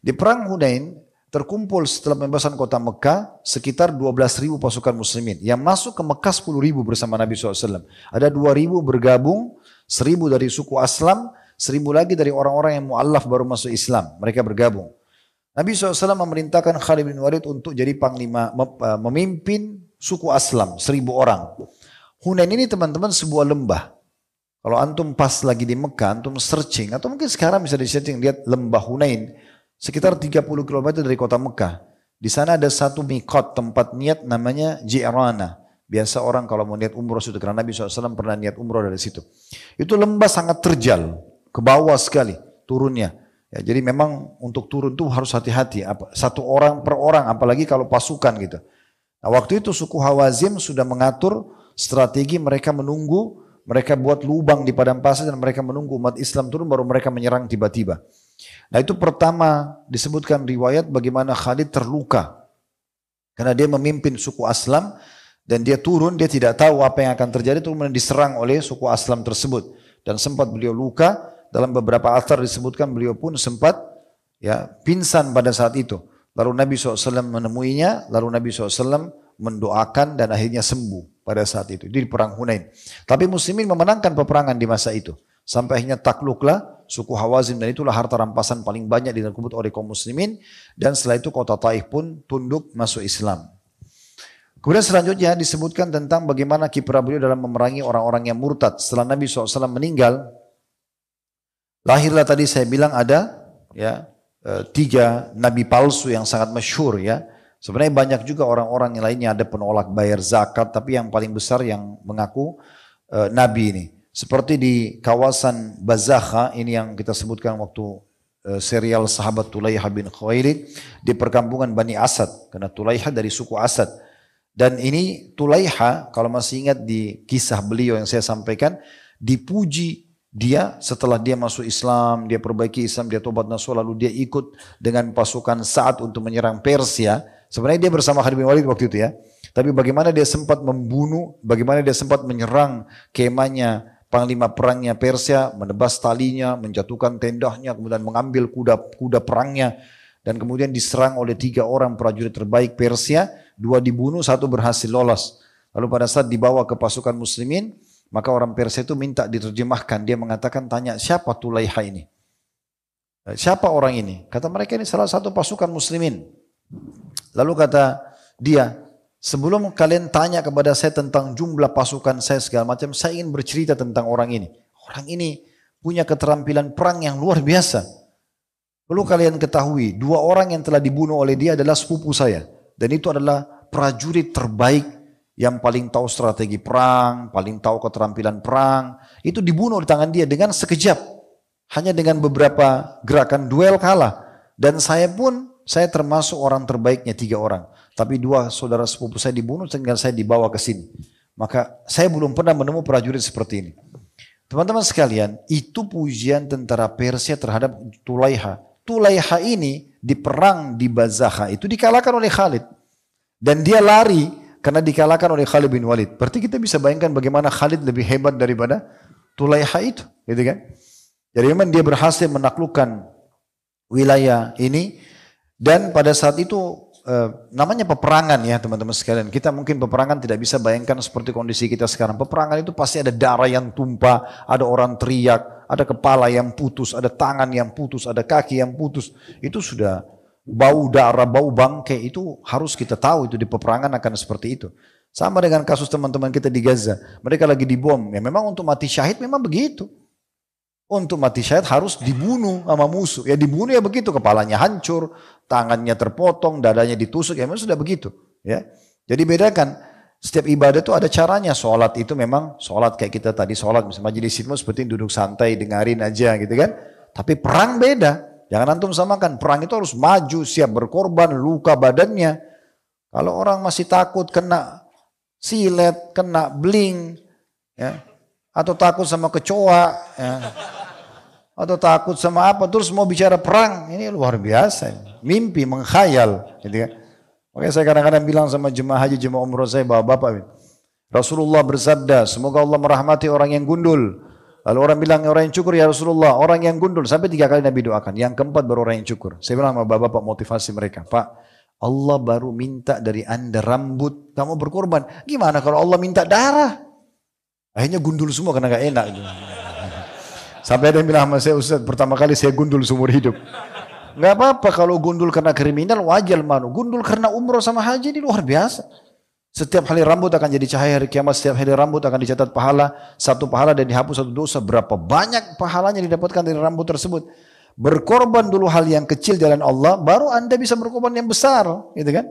Di perang Hunain terkumpul setelah pembebasan kota Mekah sekitar 12.000 pasukan muslimin. Yang masuk ke Mekah 10.000 bersama Nabi SAW. Ada 2.000 bergabung, 1.000 dari suku Aslam, 1.000 lagi dari orang-orang yang mu'allaf baru masuk Islam. Mereka bergabung. Nabi SAW memerintahkan Khalid bin Walid untuk jadi panglima, memimpin suku Aslam, 1.000 orang. Hunain ini teman-teman sebuah lembah. Kalau antum pas lagi di Mekah, antum searching, atau mungkin sekarang bisa di-searching, lihat lembah Hunain. Sekitar 30 km dari kota Mekah. Di sana ada satu mikot, tempat niat namanya Ji'rana. Biasa orang kalau mau niat umroh situ, karena Nabi SAW pernah niat umroh dari situ. Itu lembah sangat terjal, ke bawah sekali turunnya. Ya, jadi memang untuk turun itu harus hati-hati. Satu orang per orang, apalagi kalau pasukan gitu. Nah, waktu itu suku Hawazim sudah mengatur strategi mereka menunggu, mereka buat lubang di padang pasir dan mereka menunggu umat Islam turun baru mereka menyerang tiba-tiba. Nah itu pertama disebutkan riwayat bagaimana Khalid terluka. Karena dia memimpin suku Aslam dan dia turun, dia tidak tahu apa yang akan terjadi, kemudian diserang oleh suku Aslam tersebut. Dan sempat beliau luka, dalam beberapa athar disebutkan beliau pun sempat ya pingsan pada saat itu. Lalu Nabi SAW menemuinya, lalu Nabi SAW mendoakan dan akhirnya sembuh pada saat itu. Di perang Hunain. Tapi muslimin memenangkan peperangan di masa itu. Sampai akhirnya takluklah suku Hawazim dan itulah harta rampasan paling banyak dikumpul oleh kaum muslimin. Dan setelah itu kota Taif pun tunduk masuk Islam. Kemudian selanjutnya disebutkan tentang bagaimana kiprah beliau dalam memerangi orang-orang yang murtad. Setelah Nabi SAW meninggal, lahirlah tadi saya bilang ada ya 3 nabi palsu yang sangat masyhur ya. Sebenarnya banyak juga orang-orang yang lainnya, ada penolak bayar zakat, tapi yang paling besar yang mengaku nabi ini. Seperti di kawasan Bazakha, ini yang kita sebutkan waktu serial sahabat Tulaiha bin Khuwailid, di perkampungan Bani Asad, karena Tulaiha dari suku Asad. Dan ini Tulaiha, kalau masih ingat di kisah beliau yang saya sampaikan, dipuji dia setelah dia masuk Islam, dia perbaiki Islam, dia tobat nasuh, lalu dia ikut dengan pasukan Sa'ad untuk menyerang Persia. Sebenarnya dia bersama Khalid bin Walid waktu itu ya. Tapi bagaimana dia sempat membunuh, bagaimana dia sempat menyerang kemahnya panglima perangnya Persia, menebas talinya, menjatuhkan tendahnya, kemudian mengambil kuda perangnya, dan kemudian diserang oleh 3 orang prajurit terbaik Persia, 2 dibunuh, 1 berhasil lolos. Lalu pada saat dibawa ke pasukan muslimin, maka orang Persia itu minta diterjemahkan. Dia mengatakan, tanya siapa Tulaiha ini? Siapa orang ini? Kata mereka ini salah satu pasukan muslimin. Lalu kata dia, sebelum kalian tanya kepada saya tentang jumlah pasukan saya segala macam, saya ingin bercerita tentang orang ini. Orang ini punya keterampilan perang yang luar biasa. Perlu kalian ketahui, 2 orang yang telah dibunuh oleh dia adalah sepupu saya. Dan itu adalah prajurit terbaik yang paling tahu strategi perang, paling tahu keterampilan perang. Itu dibunuh di tangan dia dengan sekejap. Hanya dengan beberapa gerakan duel kalah. Dan saya termasuk orang terbaiknya 3 orang. Tapi 2 saudara sepupu saya dibunuh sehingga saya dibawa ke sini. Maka saya belum pernah menemukan prajurit seperti ini. Teman-teman sekalian, itu pujian tentara Persia terhadap Tulaiha. Tulaiha ini di perang di Bazakha itu dikalahkan oleh Khalid. Dan dia lari karena dikalahkan oleh Khalid bin Walid. Berarti kita bisa bayangkan bagaimana Khalid lebih hebat daripada Tulaiha itu. Gitu kan? Jadi memang dia berhasil menaklukkan wilayah ini. Dan pada saat itu namanya peperangan ya teman-teman sekalian. Kita mungkin peperangan tidak bisa bayangkan seperti kondisi kita sekarang. Peperangan itu pasti ada darah yang tumpah, ada orang teriak, ada kepala yang putus, ada tangan yang putus, ada kaki yang putus. Itu sudah bau darah, bau bangkai, itu harus kita tahu itu di peperangan akan seperti itu. Sama dengan kasus teman-teman kita di Gaza. Mereka lagi dibom. Ya memang untuk mati syahid memang begitu. Untuk mati syahid harus dibunuh sama musuh. Ya dibunuh ya begitu, kepalanya hancur, tangannya terpotong, dadanya ditusuk, ya memang sudah begitu. Ya. Jadi bedakan, setiap ibadah itu ada caranya. Sholat itu memang sholat kayak kita tadi sholat, misalnya majelis ilmu seperti duduk santai, dengarin aja gitu kan. Tapi perang beda. Jangan antum samakan, perang itu harus maju, siap berkorban, luka badannya. Kalau orang masih takut kena silet, kena beling, ya, atau takut sama kecoa, ya, atau takut sama apa, terus mau bicara perang, ini luar biasa, mimpi, mengkhayal, gitu kan. Makanya saya kadang-kadang bilang sama jemaah haji, jemaah umroh saya, bapak-bapak, Rasulullah bersabda, semoga Allah merahmati orang yang gundul. Lalu orang bilang orang yang cukur ya Rasulullah, orang yang gundul. Sampai 3 kali Nabi doakan. Yang keempat baru orang yang cukur. Saya bilang sama bapak-bapak motivasi mereka. Pak, Allah baru minta dari anda rambut, kamu berkorban. Gimana kalau Allah minta darah? Akhirnya gundul semua karena gak enak. Sampai ada yang bilang sama saya, Ustaz, pertama kali saya gundul seumur hidup. Gak apa-apa kalau gundul karena kriminal, wajar malu. Gundul karena umroh sama haji ini luar biasa. Setiap hari rambut akan jadi cahaya hari kiamat, setiap hari rambut akan dicatat pahala, 1 pahala dan dihapus 1 dosa. Berapa banyak pahalanya didapatkan dari rambut tersebut. Berkorban dulu hal yang kecil jalan Allah, baru anda bisa berkorban yang besar, gitu kan?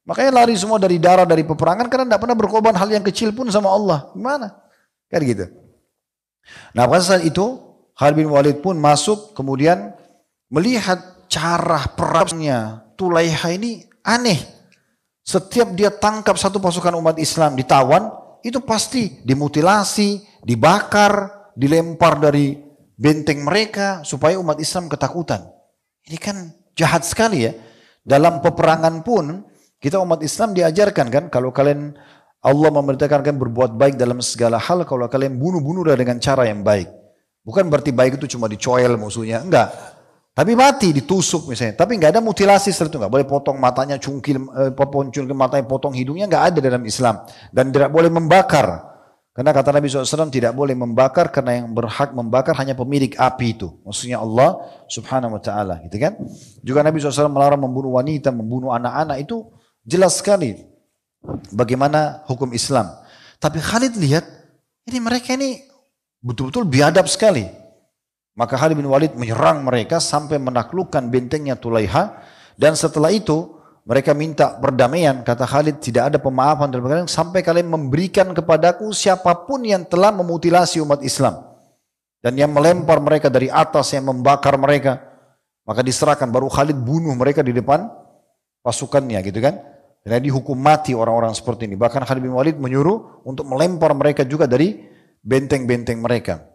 Makanya lari semua dari darah, dari peperangan, karena tidak pernah berkorban hal yang kecil pun sama Allah. Gimana? Kan gitu. Nah pada saat itu, Khalid bin Walid pun masuk, kemudian melihat cara perangnya Tulaiha ini aneh. Setiap dia tangkap satu pasukan umat Islam, ditawan, itu pasti dimutilasi, dibakar, dilempar dari benteng mereka, supaya umat Islam ketakutan. Ini kan jahat sekali ya. Dalam peperangan pun, kita umat Islam diajarkan kan, kalau kalian, Allah memerintahkan kalian berbuat baik dalam segala hal, kalau kalian bunuh-bunuhlah dengan cara yang baik. Bukan berarti baik itu cuma dicoel musuhnya, enggak. Tapi mati, ditusuk misalnya. Tapi nggak ada mutilasi seperti itu. Nggak boleh potong matanya, cungkil matanya, potong hidungnya, nggak ada dalam Islam. Dan tidak boleh membakar. Karena kata Nabi SAW tidak boleh membakar karena yang berhak membakar hanya pemilik api itu. Maksudnya Allah subhanahu wa ta'ala. Gitu kan? Juga Nabi SAW melarang membunuh wanita, membunuh anak-anak. Itu jelas sekali bagaimana hukum Islam. Tapi Khalid lihat, ini mereka ini betul-betul biadab sekali. Maka Khalid bin Walid menyerang mereka sampai menaklukkan bentengnya Tulaiha. Dan setelah itu mereka minta perdamaian. Kata Khalid, tidak ada pemaafan dalam kalian sampai kalian memberikan kepadaku siapapun yang telah memutilasi umat Islam. Dan yang melempar mereka dari atas, yang membakar mereka. Maka diserahkan, baru Khalid bunuh mereka di depan pasukannya gitu kan. Dan dihukum mati orang-orang seperti ini. Bahkan Khalid bin Walid menyuruh untuk melempar mereka juga dari benteng-benteng mereka.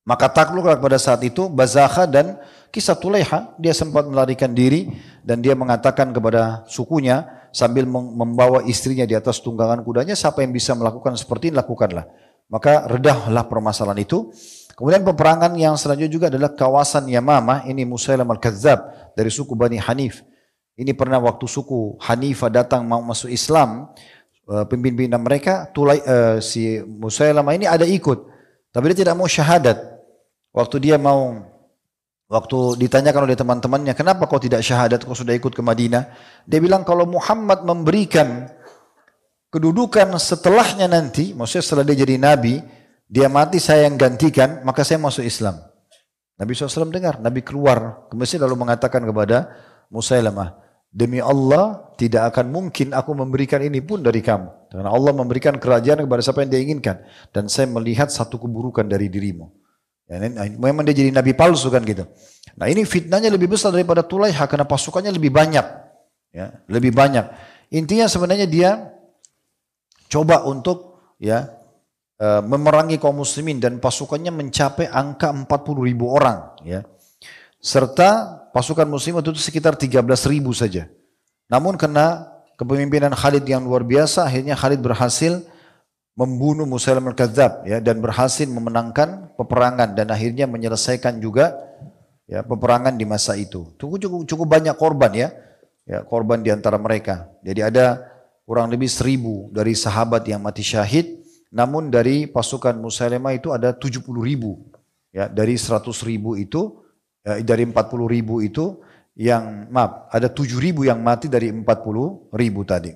Maka takluklah pada saat itu Bazakha dan kisah Tulaiha. Dia sempat melarikan diri dan dia mengatakan kepada sukunya sambil membawa istrinya di atas tunggangan kudanya, siapa yang bisa melakukan seperti ini, lakukanlah. Maka redahlah permasalahan itu. Kemudian peperangan yang selanjutnya juga adalah kawasan Yamamah. Ini Musailamah al-Kadzdzab dari suku Bani Hanif. Ini pernah waktu suku Hanifah datang mau masuk Islam, pimpinan mereka si Musailamah ini ada ikut, tapi dia tidak mau syahadat. Waktu ditanyakan oleh teman-temannya, kenapa kau tidak syahadat, kau sudah ikut ke Madinah? Dia bilang, kalau Muhammad memberikan kedudukan setelahnya nanti, maksudnya setelah dia jadi nabi, dia mati saya yang gantikan, maka saya masuk Islam. Nabi SAW dengar, Nabi keluar ke masjid lalu mengatakan kepada Musailamah, demi Allah tidak akan mungkin aku memberikan ini pun dari kamu. Karena Allah memberikan kerajaan kepada siapa yang dia inginkan. Dan saya melihat satu keburukan dari dirimu. Ya, memang dia jadi nabi palsu kan gitu. Nah ini fitnahnya lebih besar daripada Tulaiha karena pasukannya lebih banyak. Ya, lebih banyak. Intinya sebenarnya dia coba untuk memerangi kaum muslimin dan pasukannya mencapai angka 40.000 orang. Ya. Serta pasukan muslim itu sekitar 13.000 saja. Namun karena kepemimpinan Khalid yang luar biasa, akhirnya Khalid berhasil membunuh Musailamah al-Kadzdzab ya, dan berhasil memenangkan peperangan dan akhirnya menyelesaikan juga ya, peperangan di masa itu. Cukup banyak korban ya, korban di antara mereka. Jadi ada kurang lebih 1.000 dari sahabat yang mati syahid, namun dari pasukan Musailamah itu ada 70.000 ya, dari 100.000 itu dari 40.000 itu yang ada 7.000 yang mati dari 40.000 tadi.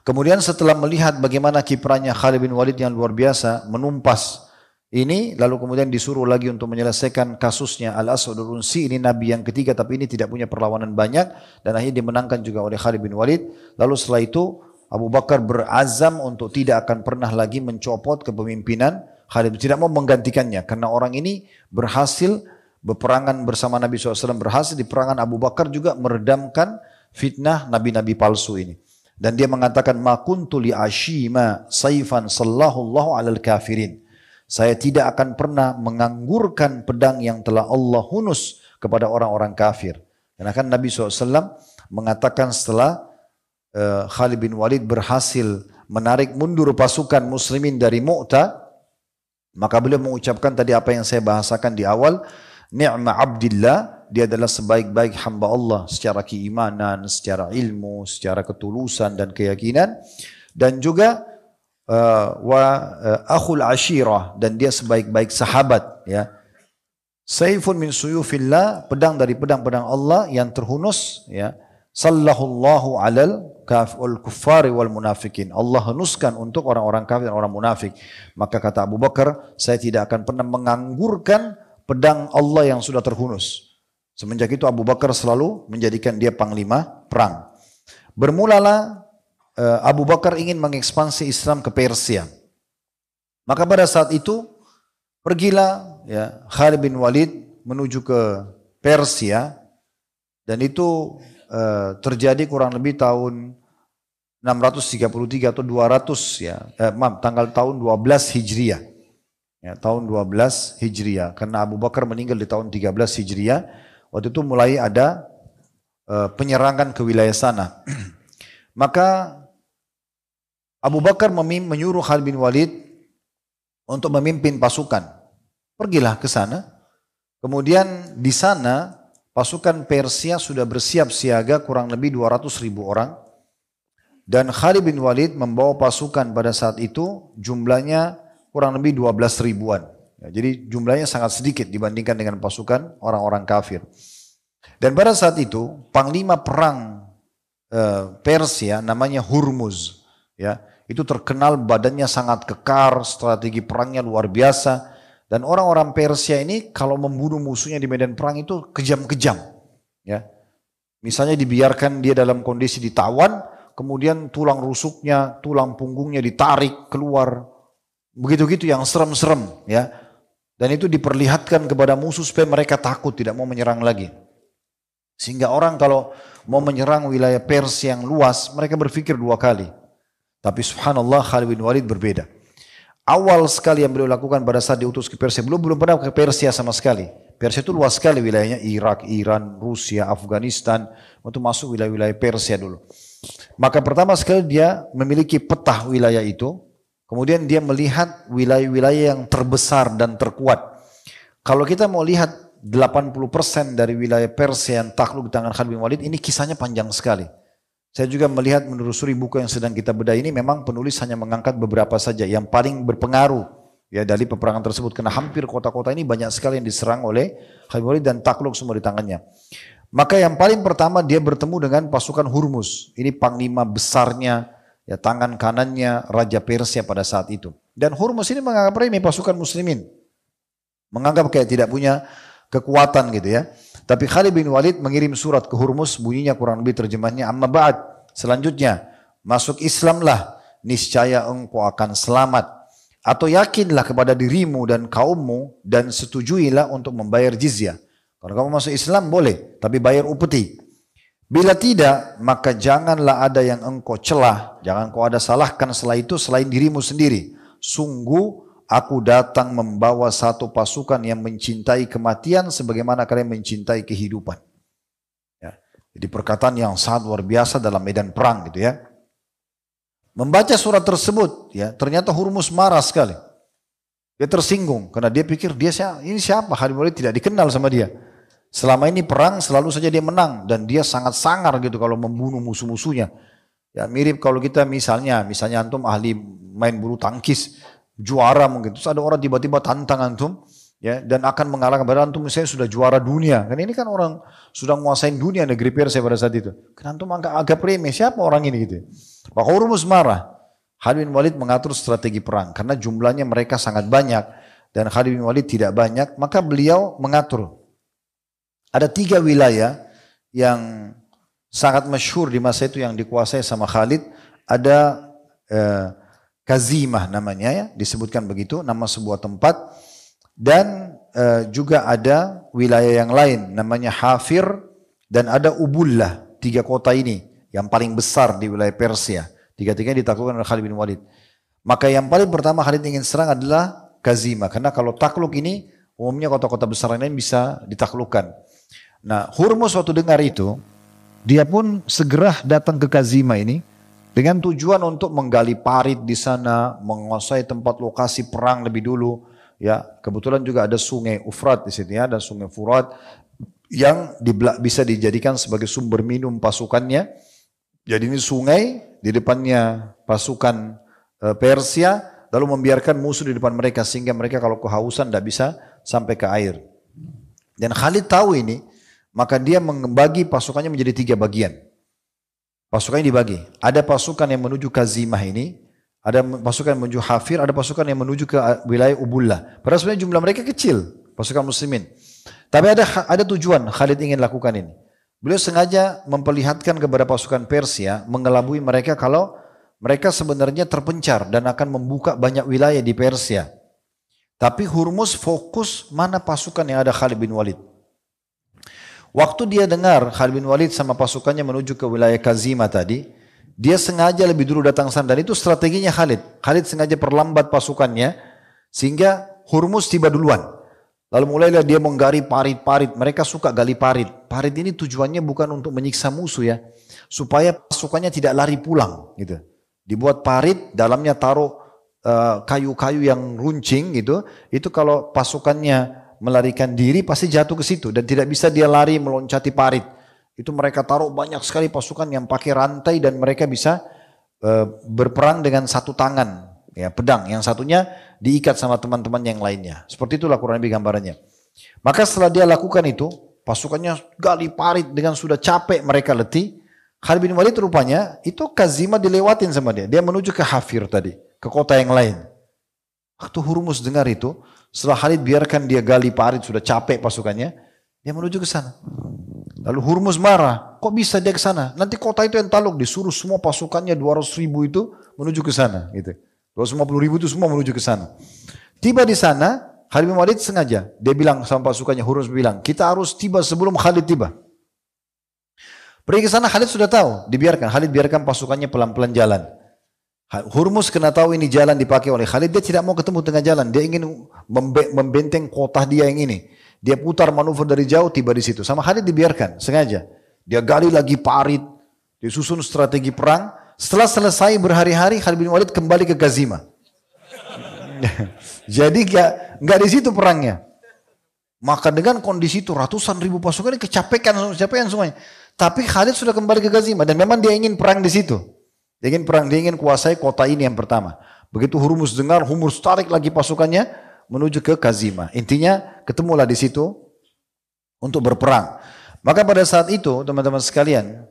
Kemudian setelah melihat bagaimana kiprahnya Khalid bin Walid yang luar biasa menumpas ini, lalu kemudian disuruh lagi untuk menyelesaikan kasusnya Al-Aswad al-Unsi, ini nabi yang ketiga tapi ini tidak punya perlawanan banyak dan akhirnya dimenangkan juga oleh Khalid bin Walid. Lalu setelah itu Abu Bakar berazam untuk tidak akan pernah lagi mencopot kepemimpinan Khalid, tidak mau menggantikannya karena orang ini berhasil berperangan bersama Nabi SAW, berhasil di perangan Abu Bakar juga meredamkan fitnah nabi-nabi palsu ini. Dan dia mengatakan, ma kuntu li ashima saifan sallallahu alal kafirin. Saya tidak akan pernah menganggurkan pedang yang telah Allah hunus kepada orang-orang kafir. Karena kan Nabi SAW mengatakan setelah Khalid bin Walid berhasil menarik mundur pasukan muslimin dari Mu'tah, Maka beliau mengucapkan tadi apa yang saya bahasakan di awal, ni'ma abdillah, dia adalah sebaik-baik hamba Allah secara keimanan, secara ilmu, secara ketulusan dan keyakinan, dan juga akhul ashirah, dan dia sebaik-baik sahabat, ya. Saifun min suyufillah, pedang dari pedang-pedang Allah yang terhunus, ya. Sallallahu alal kuffari wal munafikin. Allah henuskan untuk orang-orang kafir dan orang munafik. Maka kata Abu Bakar, saya tidak akan pernah menganggurkan pedang Allah yang sudah terhunus. Semenjak itu Abu Bakar selalu menjadikan dia panglima perang. Bermulalah Abu Bakar ingin mengekspansi Islam ke Persia. Maka pada saat itu pergilah, ya, Khalid bin Walid menuju ke Persia, dan itu terjadi kurang lebih tahun 633 atau 200, ya, tanggal tahun 12 Hijriah. Ya, tahun 12 Hijriah, karena Abu Bakar meninggal di tahun 13 Hijriah. Waktu itu mulai ada penyerangan ke wilayah sana. Maka Abu Bakar menyuruh Khalid bin Walid untuk memimpin pasukan. Pergilah ke sana. Kemudian di sana pasukan Persia sudah bersiap siaga kurang lebih 200.000 orang. Dan Khalid bin Walid membawa pasukan pada saat itu jumlahnya kurang lebih 12 ribuan. Ya, jadi jumlahnya sangat sedikit dibandingkan dengan pasukan orang-orang kafir. Dan pada saat itu panglima perang Persia namanya Hurmuz. Ya, itu terkenal badannya sangat kekar, strategi perangnya luar biasa. Dan orang-orang Persia ini kalau membunuh musuhnya di medan perang itu kejam-kejam. Ya. Misalnya dibiarkan dia dalam kondisi ditawan, kemudian tulang rusuknya, tulang punggungnya ditarik keluar. Begitu-gitu yang serem-serem. Ya. Dan itu diperlihatkan kepada musuh supaya mereka takut, tidak mau menyerang lagi. Sehingga orang kalau mau menyerang wilayah Persia yang luas, mereka berpikir dua kali. Tapi subhanallah Khalid bin Walid berbeda. Awal sekali yang beliau lakukan pada saat diutus ke Persia, belum pernah ke Persia sama sekali. Persia itu luas sekali wilayahnya, Irak, Iran, Rusia, Afghanistan, untuk masuk wilayah-wilayah Persia dulu. Maka pertama sekali dia memiliki peta wilayah itu, kemudian dia melihat wilayah-wilayah yang terbesar dan terkuat. Kalau kita mau lihat 80% dari wilayah Persia yang takluk di tangan Khalid bin Walid, ini kisahnya panjang sekali. Saya juga melihat menelusuri buku yang sedang kita bedah ini, memang penulis hanya mengangkat beberapa saja yang paling berpengaruh, ya, dari peperangan tersebut, karena hampir kota-kota ini banyak sekali yang diserang oleh Khalid bin Walid dan takluk semua di tangannya. Maka yang paling pertama dia bertemu dengan pasukan Hurmuz. Ini panglima besarnya, ya, tangan kanannya Raja Persia pada saat itu. Dan Hurmuz ini menganggap remeh pasukan muslimin, menganggap kayak tidak punya kekuatan gitu, ya. Tapi Khalid bin Walid mengirim surat ke Hurmuz, bunyinya kurang lebih terjemahnya, amma ba'd, selanjutnya, masuk Islamlah, niscaya engkau akan selamat. Atau yakinlah kepada dirimu dan kaummu, dan setujuilah untuk membayar jizyah. Kalau kamu masuk Islam boleh, tapi bayar upeti. Bila tidak, maka janganlah ada yang engkau celah, jangan kau ada salahkan setelah itu selain dirimu sendiri. Sungguh, aku datang membawa satu pasukan yang mencintai kematian sebagaimana kalian mencintai kehidupan. Ya. Jadi perkataan yang sangat luar biasa dalam medan perang gitu, ya. Membaca surat tersebut, ya, ternyata Hurmuz marah sekali. Dia tersinggung karena dia pikir ini siapa? Khalid bin Walid tidak dikenal sama dia. Selama ini perang selalu saja dia menang dan dia sangat sangar gitu kalau membunuh musuh-musuhnya. Ya, mirip kalau kita misalnya antum ahli main bulu tangkis, juara mungkin, terus ada orang tiba-tiba tantang antum, ya, dan akan mengalahkan, padahal antum misalnya sudah juara dunia, kan ini kan orang sudah menguasai dunia negeri Persia pada saat itu, kan antum agak remeh, siapa orang ini gitu. Maka Hurmuz marah. Khalid bin Walid mengatur strategi perang karena jumlahnya mereka sangat banyak dan Khalid bin Walid tidak banyak, maka beliau mengatur. Ada 3 wilayah yang sangat masyhur di masa itu yang dikuasai sama Khalid. Ada Kazimah namanya, ya, disebutkan begitu, nama sebuah tempat. Dan juga ada wilayah yang lain namanya Hafir dan ada Ubullah. 3 kota ini yang paling besar di wilayah Persia. 3-tiganya ditaklukkan oleh Khalid bin Walid. Maka yang paling pertama Khalid ingin serang adalah Kazimah, karena kalau takluk ini umumnya kota-kota besar lain bisa ditaklukkan. Nah, Hurmuz waktu dengar itu, dia pun segera datang ke Kazimah ini dengan tujuan untuk menggali parit di sana, menguasai tempat lokasi perang lebih dulu, Ya, kebetulan juga ada sungai Ufrat di sini ya, dan sungai Furat yang bisa dijadikan sebagai sumber minum pasukannya. Jadi ini sungai di depannya pasukan Persia, lalu membiarkan musuh di depan mereka sehingga mereka kalau kehausan tidak bisa sampai ke air. Dan Khalid tahu ini, maka dia membagi pasukannya menjadi 3 bagian. Pasukannya dibagi. Ada pasukan yang menuju Kazimah ini, ada pasukan yang menuju Hafir, ada pasukan yang menuju ke wilayah Ubullah. Padahal sebenarnya jumlah mereka kecil, pasukan muslimin. Tapi ada tujuan Khalid ingin lakukan ini. Beliau sengaja memperlihatkan kepada pasukan Persia, mengelabui mereka kalau mereka sebenarnya terpencar dan akan membuka banyak wilayah di Persia. Tapi Hurmuz fokus mana pasukan yang ada Khalid bin Walid. Waktu dia dengar Khalid bin Walid sama pasukannya menuju ke wilayah Kazimah tadi, dia sengaja lebih dulu datang sana, dan itu strateginya Khalid. Khalid sengaja perlambat pasukannya sehingga Hurmuz tiba duluan. Lalu mulailah dia menggali parit-parit. Mereka suka gali parit. Parit ini tujuannya bukan untuk menyiksa musuh ya, supaya pasukannya tidak lari pulang gitu. Dibuat parit, dalamnya taruh kayu-kayu yang runcing gitu. Itu kalau pasukannya melarikan diri pasti jatuh ke situ dan tidak bisa dia lari meloncati parit. Itu mereka taruh banyak sekali pasukan yang pakai rantai dan mereka bisa berperang dengan satu tangan, ya, pedang. Yang satunya diikat sama teman-teman yang lainnya. Seperti itulah kurang lebih gambarannya. Maka setelah dia lakukan itu, pasukannya gali parit dengan sudah capek, mereka letih. Khalid bin Walid rupanya itu Kazimah dilewatin sama dia. Dia menuju ke Hafir tadi, ke kota yang lain. Waktu Hurmuz dengar itu, setelah Khalid biarkan dia gali parit, sudah capek pasukannya, dia menuju ke sana. Lalu Hurmuz marah, kok bisa dia ke sana? Nanti kota itu yang takluk, disuruh semua pasukannya 200.000 itu menuju ke sana. Gitu. 250.000 itu semua menuju ke sana. Tiba di sana, Khalid bin Walid sengaja, dia bilang sama pasukannya, Hurmuz bilang, kita harus tiba sebelum Khalid tiba. Pergi ke sana, Khalid sudah tahu, dibiarkan. Khalid biarkan pasukannya pelan-pelan jalan. Hurmuz kena tahu ini jalan dipakai oleh Khalid, dia tidak mau ketemu tengah jalan, dia ingin membenteng kota dia yang ini. Dia putar manuver dari jauh, tiba di situ. Sama Khalid dibiarkan, sengaja. Dia gali lagi parit, disusun strategi perang. Setelah selesai berhari-hari, Khalid bin Walid kembali ke Kazimah. Jadi nggak di situ perangnya. Maka dengan kondisi itu ratusan ribu pasukan ini kecapekan semuanya. Tapi Khalid sudah kembali ke Kazimah dan memang dia ingin perang di situ. Dia ingin perang, dia ingin kuasai kota ini yang pertama. Begitu Hurmuz dengar, Hurmuz tarik lagi pasukannya menuju ke Kazimah. Intinya ketemulah di situ untuk berperang. Maka pada saat itu teman-teman sekalian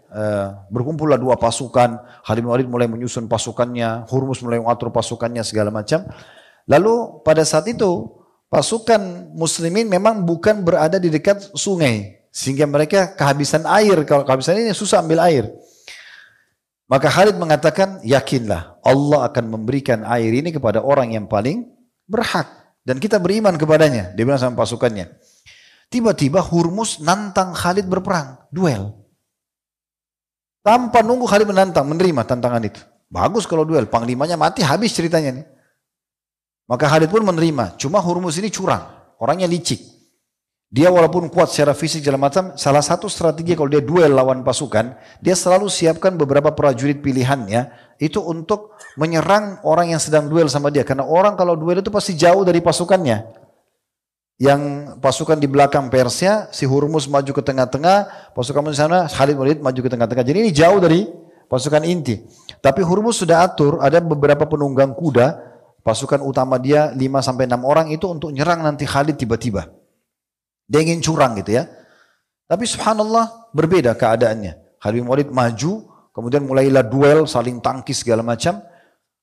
berkumpullah 2 pasukan. Khalid bin Walid mulai menyusun pasukannya, Hurmuz mulai mengatur pasukannya segala macam. Lalu pada saat itu pasukan muslimin memang bukan berada di dekat sungai, sehingga mereka kehabisan air. Kalau kehabisan ini susah ambil air. Maka Khalid mengatakan, yakinlah Allah akan memberikan air ini kepada orang yang paling berhak. Dan kita beriman kepadanya. Dia bilang sama pasukannya. Tiba-tiba Hurmuz nantang Khalid berperang. Duel. Tanpa nunggu Khalid menantang, menerima tantangan itu. Bagus kalau duel. Panglimanya mati, habis ceritanya nih. Maka Khalid pun menerima. Cuma Hurmuz ini curang. Orangnya licik. Dia walaupun kuat secara fisik segala macam, salah satu strategi kalau dia duel lawan pasukan, dia selalu siapkan beberapa prajurit pilihannya itu untuk menyerang orang yang sedang duel sama dia. Karena orang kalau duel itu pasti jauh dari pasukannya. Yang pasukan di belakang Persia, si Hurmuz maju ke tengah-tengah, pasukan di sana, Khalid bin Walid maju ke tengah-tengah. Jadi ini jauh dari pasukan inti. Tapi Hurmuz sudah atur, ada beberapa penunggang kuda, pasukan utama dia 5-6 orang itu untuk nyerang nanti Khalid tiba-tiba. Dia ingin curang gitu ya. Tapi subhanallah berbeda keadaannya. Khalid bin Walid maju, kemudian mulailah duel, saling tangkis segala macam.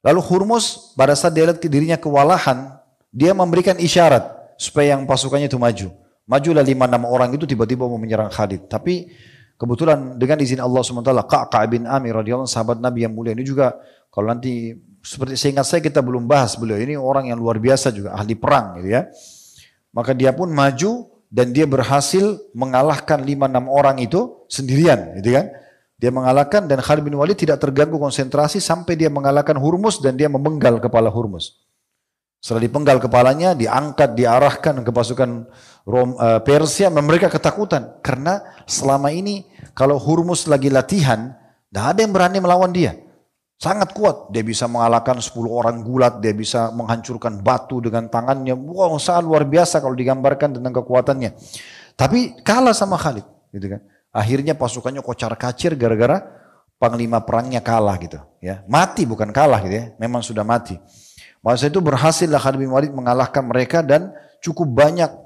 Lalu Hurmuz pada saat dia lihat dirinya kewalahan, dia memberikan isyarat supaya yang pasukannya itu maju. Majulah 5-6 orang itu tiba-tiba mau menyerang Khalid. Tapi kebetulan dengan izin Allah SWT, Ka'ka' bin Amir radhiyallahu anhu, sahabat Nabi yang mulia ini juga, kalau nanti seperti seingat saya kita belum bahas beliau, ini orang yang luar biasa juga, ahli perang gitu ya. Maka dia pun maju, dan dia berhasil mengalahkan 5-6 orang itu sendirian, gitu kan? Dia mengalahkan dan Khalid bin Walid tidak terganggu konsentrasi sampai dia mengalahkan Hurmuz dan dia memenggal kepala Hurmuz. Setelah dipenggal kepalanya, diangkat, diarahkan ke pasukan Persia, mereka ketakutan karena selama ini kalau Hurmuz lagi latihan, tidak ada yang berani melawan dia. Sangat kuat, dia bisa mengalahkan 10 orang gulat, dia bisa menghancurkan batu dengan tangannya. Wow, sangat luar biasa kalau digambarkan tentang kekuatannya. Tapi kalah sama Khalid, gitu kan. Akhirnya pasukannya kocar-kacir gara-gara panglima perangnya kalah gitu, ya. Mati bukan kalah gitu ya, memang sudah mati. Masa itu berhasillah Khalid bin Walid mengalahkan mereka dan cukup banyak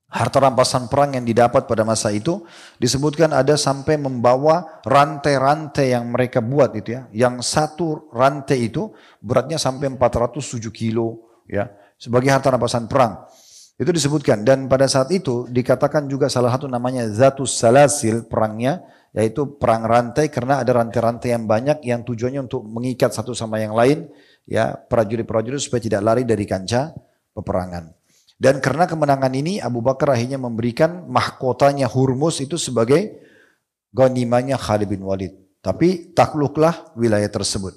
harta rampasan perang yang didapat pada masa itu. Disebutkan ada sampai membawa rantai-rantai yang mereka buat itu ya. Yang satu rantai itu beratnya sampai 407 kilo ya. Sebagai harta rampasan perang. Itu disebutkan. Dan pada saat itu dikatakan juga salah satu namanya Zatus Salasil perangnya. Yaitu perang rantai karena ada rantai-rantai yang banyak yang tujuannya untuk mengikat satu sama yang lain. Ya, prajurit-prajurit supaya tidak lari dari kancah peperangan. Dan karena kemenangan ini Abu Bakar akhirnya memberikan mahkotanya Hurmus itu sebagai ghanimahnya Khalid bin Walid. Tapi takluklah wilayah tersebut.